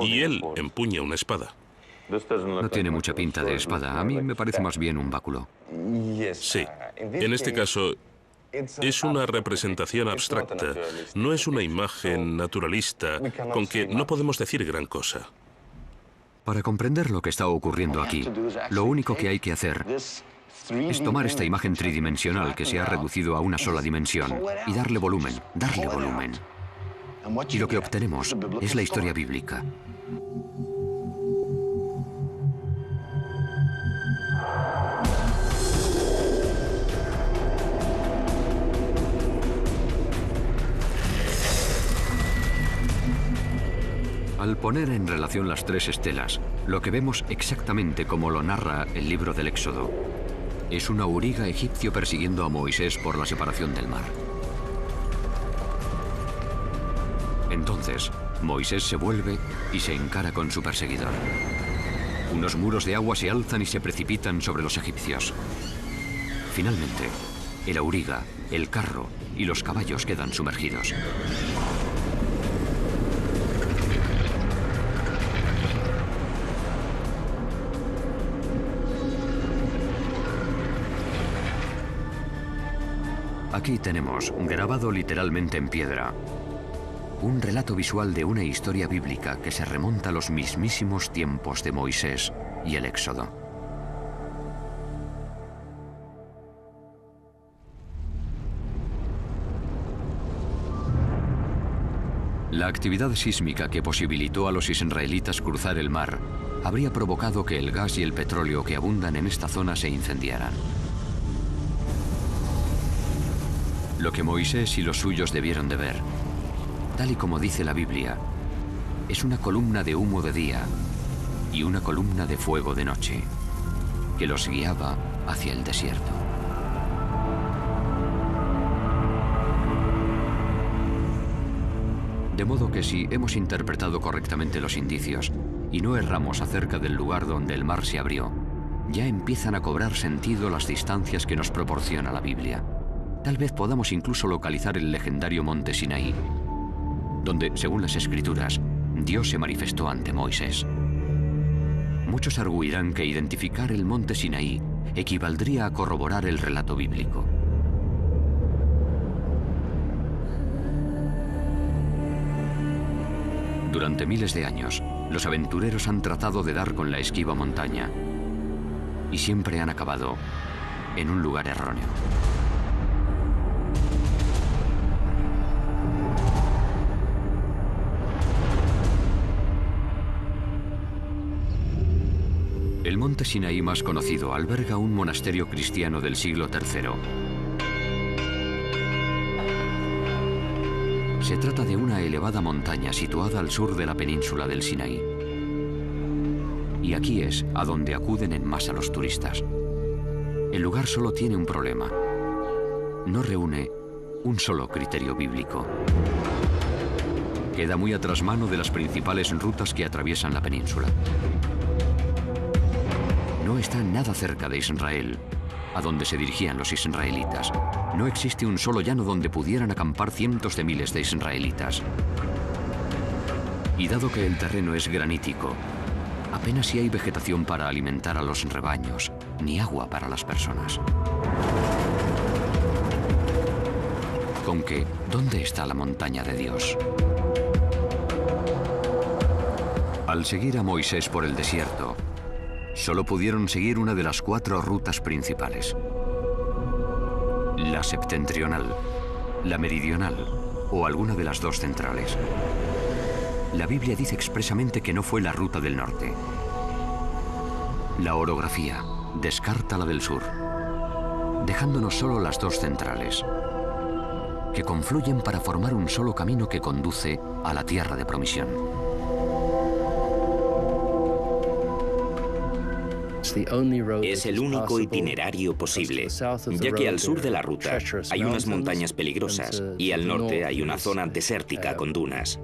Y él empuña una espada. No tiene mucha pinta de espada. A mí me parece más bien un báculo. Sí. En este caso, es una representación abstracta. No es una imagen naturalista con que no podemos decir gran cosa. Para comprender lo que está ocurriendo aquí, lo único que hay que hacer es tomar esta imagen tridimensional que se ha reducido a una sola dimensión y darle volumen. Y lo que obtenemos es la historia bíblica. Al poner en relación las tres estelas, lo que vemos exactamente como lo narra el libro del Éxodo es un auriga egipcio persiguiendo a Moisés por la separación del mar. Entonces, Moisés se vuelve y se encara con su perseguidor. Unos muros de agua se alzan y se precipitan sobre los egipcios. Finalmente, el auriga, el carro y los caballos quedan sumergidos. Aquí tenemos, grabado literalmente en piedra, un relato visual de una historia bíblica que se remonta a los mismísimos tiempos de Moisés y el Éxodo. La actividad sísmica que posibilitó a los israelitas cruzar el mar habría provocado que el gas y el petróleo que abundan en esta zona se incendiaran. Lo que Moisés y los suyos debieron de ver, tal y como dice la Biblia, es una columna de humo de día y una columna de fuego de noche que los guiaba hacia el desierto. De modo que si hemos interpretado correctamente los indicios y no erramos acerca del lugar donde el mar se abrió, ya empiezan a cobrar sentido las distancias que nos proporciona la Biblia. Tal vez podamos incluso localizar el legendario monte Sinaí, donde, según las Escrituras, Dios se manifestó ante Moisés. Muchos arguirán que identificar el monte Sinaí equivaldría a corroborar el relato bíblico. Durante miles de años, los aventureros han tratado de dar con la esquiva montaña y siempre han acabado en un lugar erróneo. El monte Sinaí más conocido alberga un monasterio cristiano del siglo III. Se trata de una elevada montaña situada al sur de la península del Sinaí. Y aquí es a donde acuden en masa los turistas. El lugar solo tiene un problema. No reúne un solo criterio bíblico. Queda muy a trasmano de las principales rutas que atraviesan la península. No está nada cerca de Israel, a donde se dirigían los israelitas. No existe un solo llano donde pudieran acampar cientos de miles de israelitas. Y dado que el terreno es granítico, apenas si hay vegetación para alimentar a los rebaños, ni agua para las personas. Con que, ¿dónde está la montaña de Dios? Al seguir a Moisés por el desierto, solo pudieron seguir una de las 4 rutas principales. La septentrional, la meridional o alguna de las 2 centrales. La Biblia dice expresamente que no fue la ruta del norte. La orografía descarta la del sur, dejándonos solo las 2 centrales, que confluyen para formar un solo camino que conduce a la tierra de promisión. Es el único itinerario posible, ya que al sur de la ruta hay unas montañas peligrosas y al norte hay una zona desértica con dunas.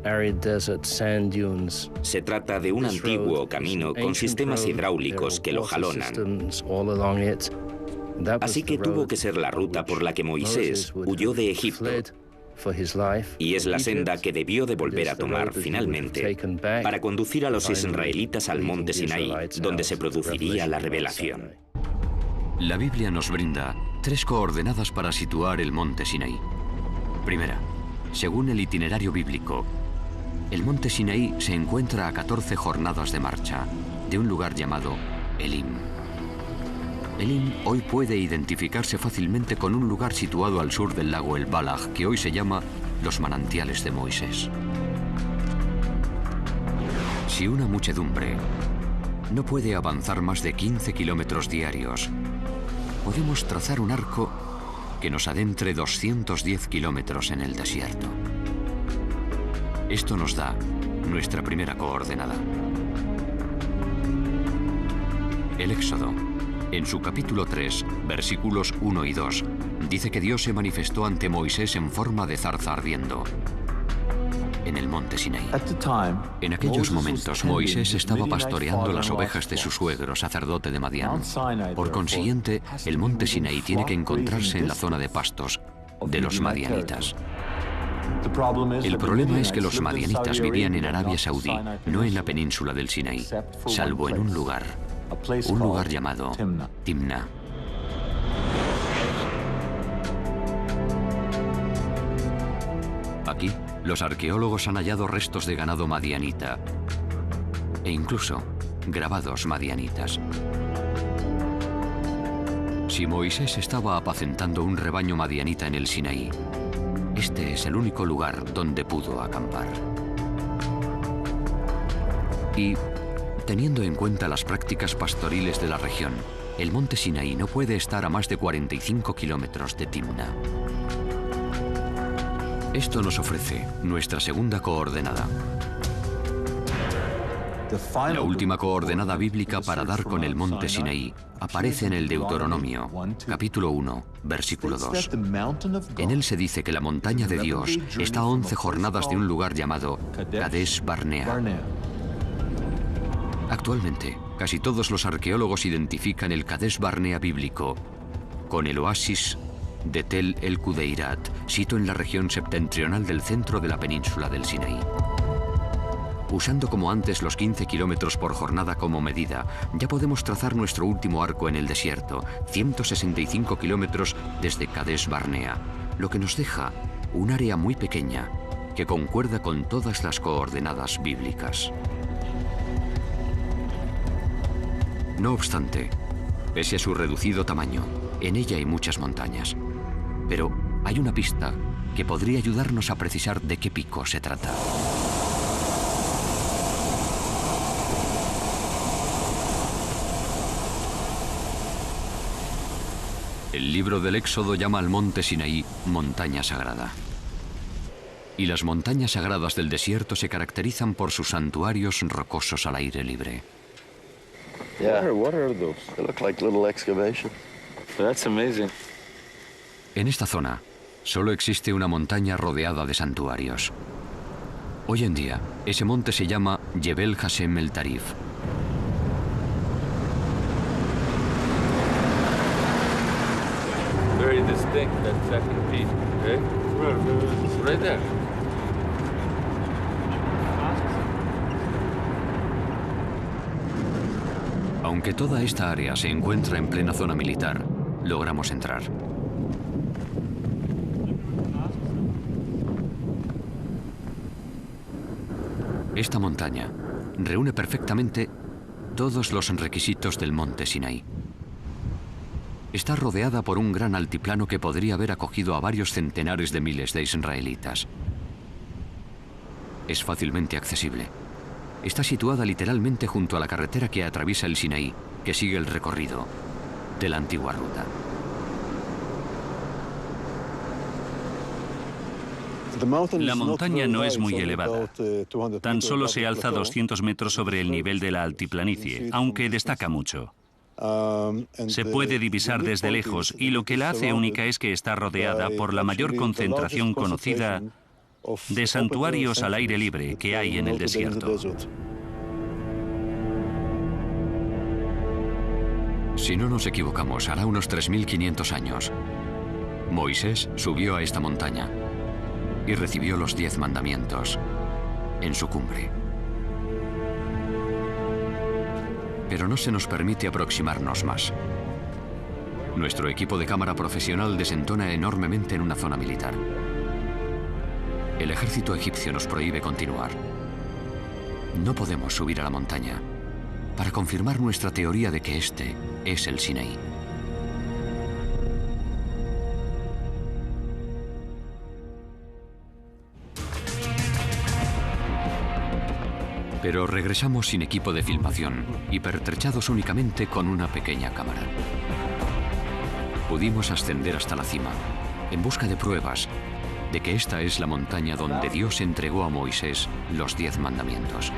Se trata de un antiguo camino con sistemas hidráulicos que lo jalonan. Así que tuvo que ser la ruta por la que Moisés huyó de Egipto. Y es la senda que debió de volver a tomar finalmente para conducir a los israelitas al monte Sinaí, donde se produciría la revelación. La Biblia nos brinda 3 coordenadas para situar el monte Sinaí. Primera, según el itinerario bíblico, El monte Sinaí se encuentra a 14 jornadas de marcha de un lugar llamado Elim. Elim hoy puede identificarse fácilmente con un lugar situado al sur del lago El Balaj, que hoy se llama los manantiales de Moisés. Si una muchedumbre no puede avanzar más de 15 kilómetros diarios, podemos trazar un arco que nos adentre 210 kilómetros en el desierto. Esto nos da nuestra primera coordenada. El Éxodo, en su capítulo 3, versículos 1 y 2, dice que Dios se manifestó ante Moisés en forma de zarza ardiendo en el monte Sinaí. En aquellos momentos, Moisés estaba pastoreando las ovejas de su suegro, sacerdote de Madián. Por consiguiente, el monte Sinaí tiene que encontrarse en la zona de pastos de los madianitas. El problema es que los madianitas vivían en Arabia Saudí, no en la península del Sinaí, salvo en un lugar llamado Timna. Aquí, los arqueólogos han hallado restos de ganado madianita e incluso grabados madianitas. Si Moisés estaba apacentando un rebaño madianita en el Sinaí, este es el único lugar donde pudo acampar. Y, teniendo en cuenta las prácticas pastoriles de la región, el monte Sinaí no puede estar a más de 45 kilómetros de Timna. Esto nos ofrece nuestra segunda coordenada. La última coordenada bíblica para dar con el monte Sinaí aparece en el Deuteronomio, capítulo 1, versículo 2. En él se dice que la montaña de Dios está a 11 jornadas de un lugar llamado Kadesh Barnea. Actualmente, casi todos los arqueólogos identifican el Kadesh Barnea bíblico con el oasis de Tel el Kudeirat, sito en la región septentrional del centro de la península del Sinaí. Usando como antes los 15 kilómetros por jornada como medida, ya podemos trazar nuestro último arco en el desierto, 165 kilómetros desde Kadesh Barnea, lo que nos deja un área muy pequeña que concuerda con todas las coordenadas bíblicas. No obstante, pese a su reducido tamaño, en ella hay muchas montañas. Pero hay una pista que podría ayudarnos a precisar de qué pico se trata. El libro del Éxodo llama al monte Sinaí montaña sagrada. Y las montañas sagradas del desierto se caracterizan por sus santuarios rocosos al aire libre. What are those? They look like little excavations. That's amazing. En esta zona, solo existe una montaña rodeada de santuarios. Hoy en día, ese monte se llama Jebel Hashem el Tarif. Very distinct, that second piece, okay? Right there. Aunque toda esta área se encuentra en plena zona militar, logramos entrar. Esta montaña reúne perfectamente todos los requisitos del monte Sinaí. Está rodeada por un gran altiplano que podría haber acogido a varios centenares de miles de israelitas. Es fácilmente accesible. Está situada literalmente junto a la carretera que atraviesa el Sinaí, que sigue el recorrido de la antigua ruta. La montaña no es muy elevada. Tan solo se alza 200 metros sobre el nivel de la altiplanicie, aunque destaca mucho. Se puede divisar desde lejos y lo que la hace única es que está rodeada por la mayor concentración conocida de santuarios al aire libre que hay en el desierto. Si no nos equivocamos, hará unos 3.500 años, Moisés subió a esta montaña y recibió los 10 mandamientos en su cumbre. Pero no se nos permite aproximarnos más. Nuestro equipo de cámara profesional desentona enormemente en una zona militar. El ejército egipcio nos prohíbe continuar. No podemos subir a la montaña para confirmar nuestra teoría de que este es el Sinaí. Pero regresamos sin equipo de filmación y pertrechados únicamente con una pequeña cámara. Pudimos ascender hasta la cima, en busca de pruebas de que esta es la montaña donde Dios entregó a Moisés los 10 mandamientos.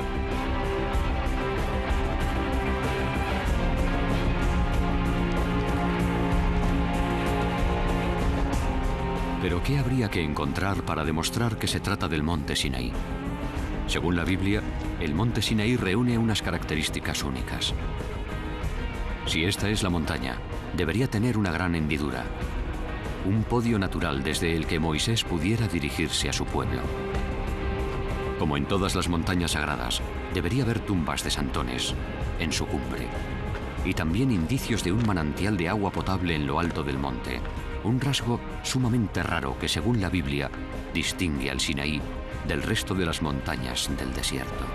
Pero ¿qué habría que encontrar para demostrar que se trata del monte Sinaí? Según la Biblia, el monte Sinaí reúne unas características únicas. Si esta es la montaña, debería tener una gran hendidura, un podio natural desde el que Moisés pudiera dirigirse a su pueblo. Como en todas las montañas sagradas, debería haber tumbas de santones en su cumbre, y también indicios de un manantial de agua potable en lo alto del monte, un rasgo sumamente raro que, según la Biblia, distingue al Sinaí del resto de las montañas del desierto.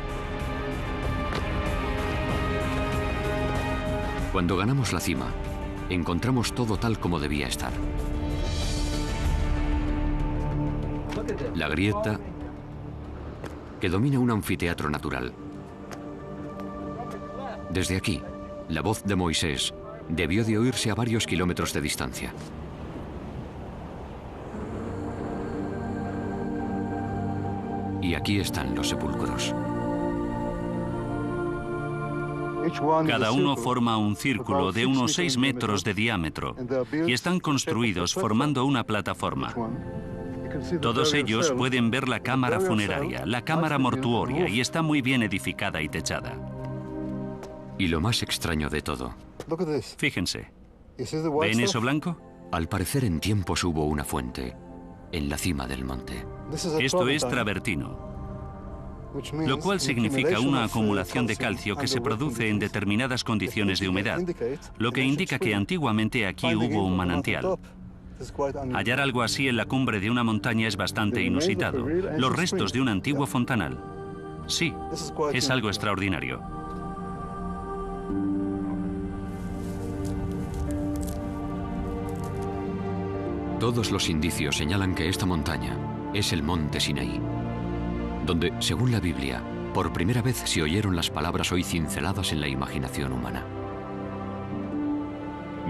Cuando ganamos la cima, encontramos todo tal como debía estar. La grieta que domina un anfiteatro natural. Desde aquí, la voz de Moisés debió de oírse a varios kilómetros de distancia. Y aquí están los sepulcros. Cada uno forma un círculo de unos 6 metros de diámetro y están construidos formando una plataforma. Todos ellos pueden ver la cámara funeraria, la cámara mortuoria, y está muy bien edificada y techada. Y lo más extraño de todo. Fíjense. ¿Ven eso blanco? Al parecer en tiempos hubo una fuente en la cima del monte. Esto es travertino, lo cual significa una acumulación de calcio que se produce en determinadas condiciones de humedad, lo que indica que antiguamente aquí hubo un manantial. Hallar algo así en la cumbre de una montaña es bastante inusitado. Los restos de un antiguo fontanal. Sí, es algo extraordinario. Todos los indicios señalan que esta montaña es el monte Sinaí, donde, según la Biblia, por primera vez se oyeron las palabras hoy cinceladas en la imaginación humana.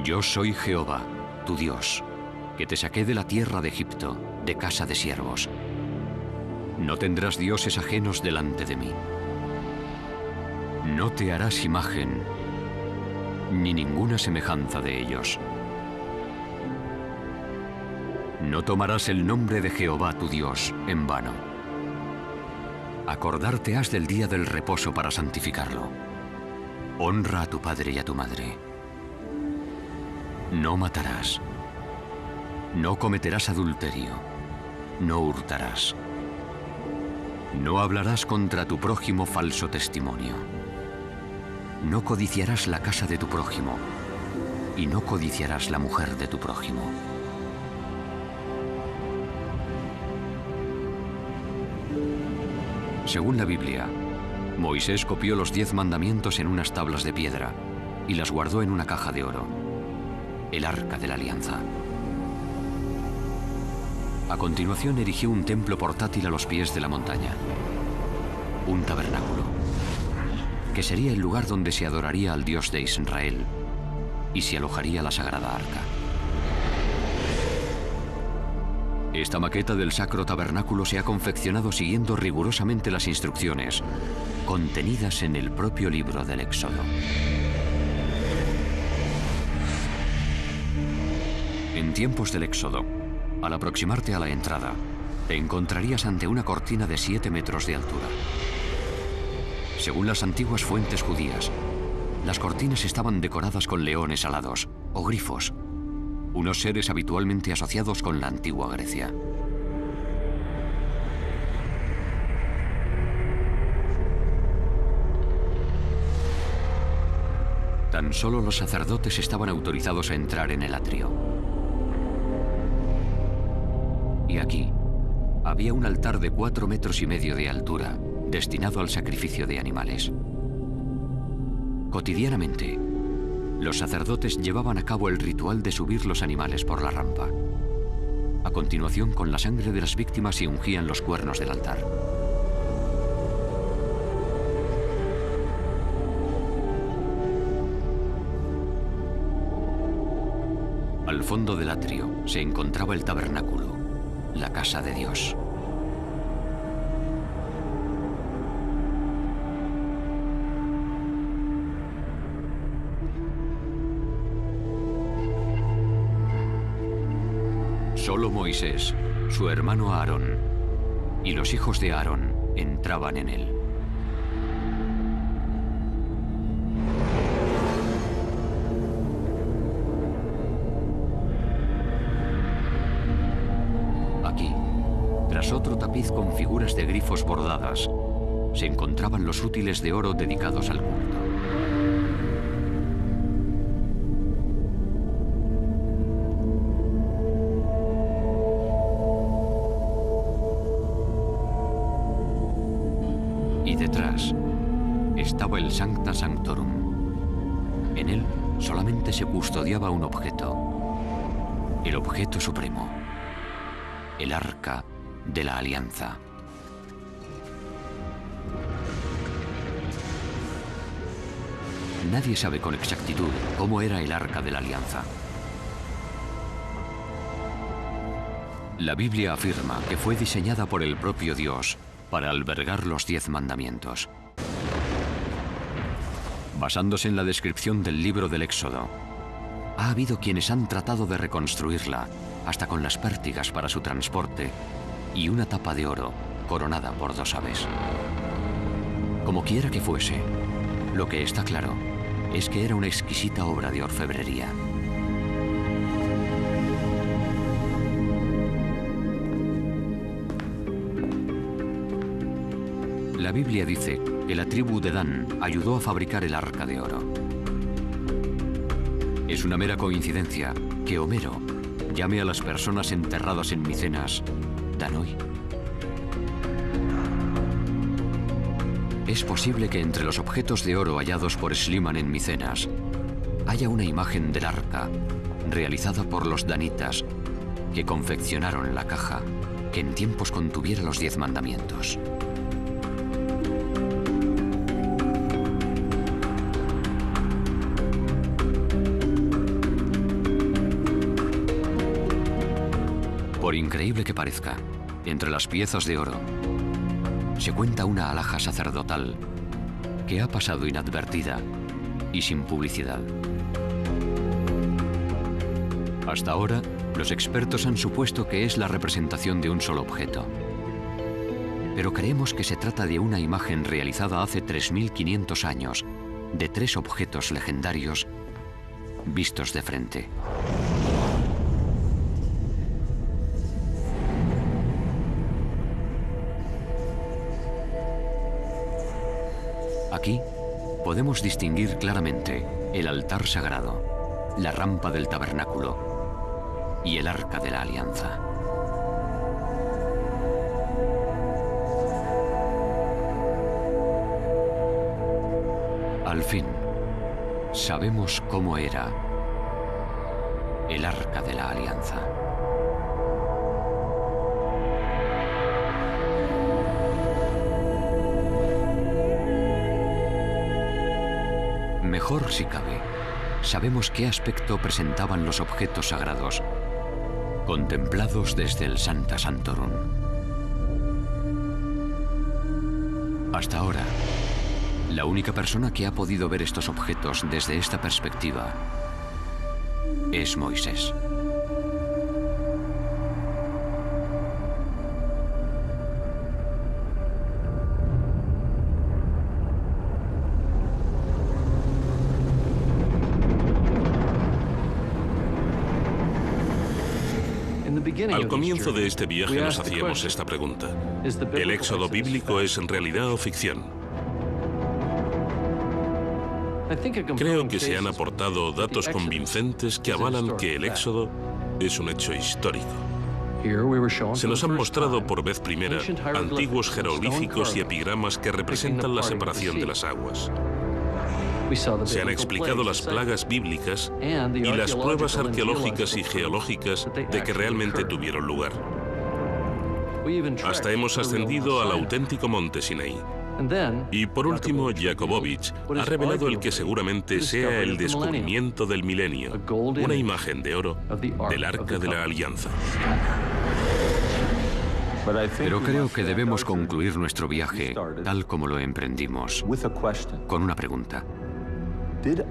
Yo soy Jehová, tu Dios, que te saqué de la tierra de Egipto, de casa de siervos. No tendrás dioses ajenos delante de mí. No te harás imagen, ni ninguna semejanza de ellos. No tomarás el nombre de Jehová tu Dios en vano. Acordarte has del día del reposo para santificarlo. Honra a tu padre y a tu madre. No matarás. No cometerás adulterio. No hurtarás. No hablarás contra tu prójimo falso testimonio. No codiciarás la casa de tu prójimo. Y no codiciarás la mujer de tu prójimo. Según la Biblia, Moisés copió los 10 mandamientos en unas tablas de piedra y las guardó en una caja de oro, el Arca de la Alianza. A continuación erigió un templo portátil a los pies de la montaña, un tabernáculo, que sería el lugar donde se adoraría al Dios de Israel y se alojaría la Sagrada Arca. Esta maqueta del Sacro Tabernáculo se ha confeccionado siguiendo rigurosamente las instrucciones contenidas en el propio libro del Éxodo. En tiempos del Éxodo, al aproximarte a la entrada, te encontrarías ante una cortina de 7 metros de altura. Según las antiguas fuentes judías, las cortinas estaban decoradas con leones alados o grifos, unos seres habitualmente asociados con la antigua Grecia. Tan solo los sacerdotes estaban autorizados a entrar en el atrio. Y aquí había un altar de 4,5 metros de altura, destinado al sacrificio de animales. Cotidianamente, los sacerdotes llevaban a cabo el ritual de subir los animales por la rampa. A continuación, con la sangre de las víctimas se ungían los cuernos del altar. Al fondo del atrio se encontraba el tabernáculo, la casa de Dios. Solo Moisés, su hermano Aarón y los hijos de Aarón entraban en él. Aquí, tras otro tapiz con figuras de grifos bordadas, se encontraban los útiles de oro dedicados al culto. Y detrás estaba el Sancta Sanctorum. En él solamente se custodiaba un objeto, el objeto supremo, el Arca de la Alianza. Nadie sabe con exactitud cómo era el Arca de la Alianza. La Biblia afirma que fue diseñada por el propio Dios para albergar los 10 mandamientos. Basándose en la descripción del libro del Éxodo, ha habido quienes han tratado de reconstruirla, hasta con las pértigas para su transporte y una tapa de oro coronada por 2 aves. Como quiera que fuese, lo que está claro es que era una exquisita obra de orfebrería. La Biblia dice que la tribu de Dan ayudó a fabricar el arca de oro. Es una mera coincidencia que Homero llame a las personas enterradas en Micenas Danoi. Es posible que entre los objetos de oro hallados por Schliemann en Micenas haya una imagen del arca realizada por los danitas que confeccionaron la caja que en tiempos contuviera los 10 mandamientos. Por increíble que parezca, entre las piezas de oro se cuenta una alhaja sacerdotal que ha pasado inadvertida y sin publicidad. Hasta ahora, los expertos han supuesto que es la representación de un solo objeto. Pero creemos que se trata de una imagen realizada hace 3500 años de 3 objetos legendarios vistos de frente. Aquí podemos distinguir claramente el altar sagrado, la rampa del tabernáculo y el arca de la alianza. Al fin, sabemos cómo era el arca de la alianza. Mejor si cabe, sabemos qué aspecto presentaban los objetos sagrados, contemplados desde el Sancta Sanctorum. Hasta ahora, la única persona que ha podido ver estos objetos desde esta perspectiva es Moisés. Al comienzo de este viaje nos hacíamos esta pregunta. ¿El éxodo bíblico es en realidad o ficción? Creo que se han aportado datos convincentes que avalan que el éxodo es un hecho histórico. Se nos han mostrado por vez primera antiguos jeroglíficos y epigramas que representan la separación de las aguas. Se han explicado las plagas bíblicas y las pruebas arqueológicas y geológicas de que realmente tuvieron lugar. Hasta hemos ascendido al auténtico monte Sinaí. Y por último, Jakobovich ha revelado el que seguramente sea el descubrimiento del milenio, una imagen de oro del Arca de la Alianza. Pero creo que debemos concluir nuestro viaje, tal como lo emprendimos, con una pregunta.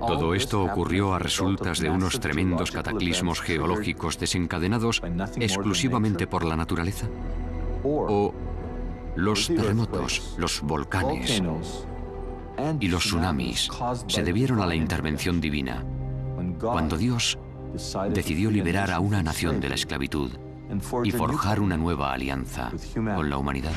¿Todo esto ocurrió a resultas de unos tremendos cataclismos geológicos desencadenados exclusivamente por la naturaleza? ¿O los terremotos, los volcanes y los tsunamis se debieron a la intervención divina, cuando Dios decidió liberar a una nación de la esclavitud y forjar una nueva alianza con la humanidad?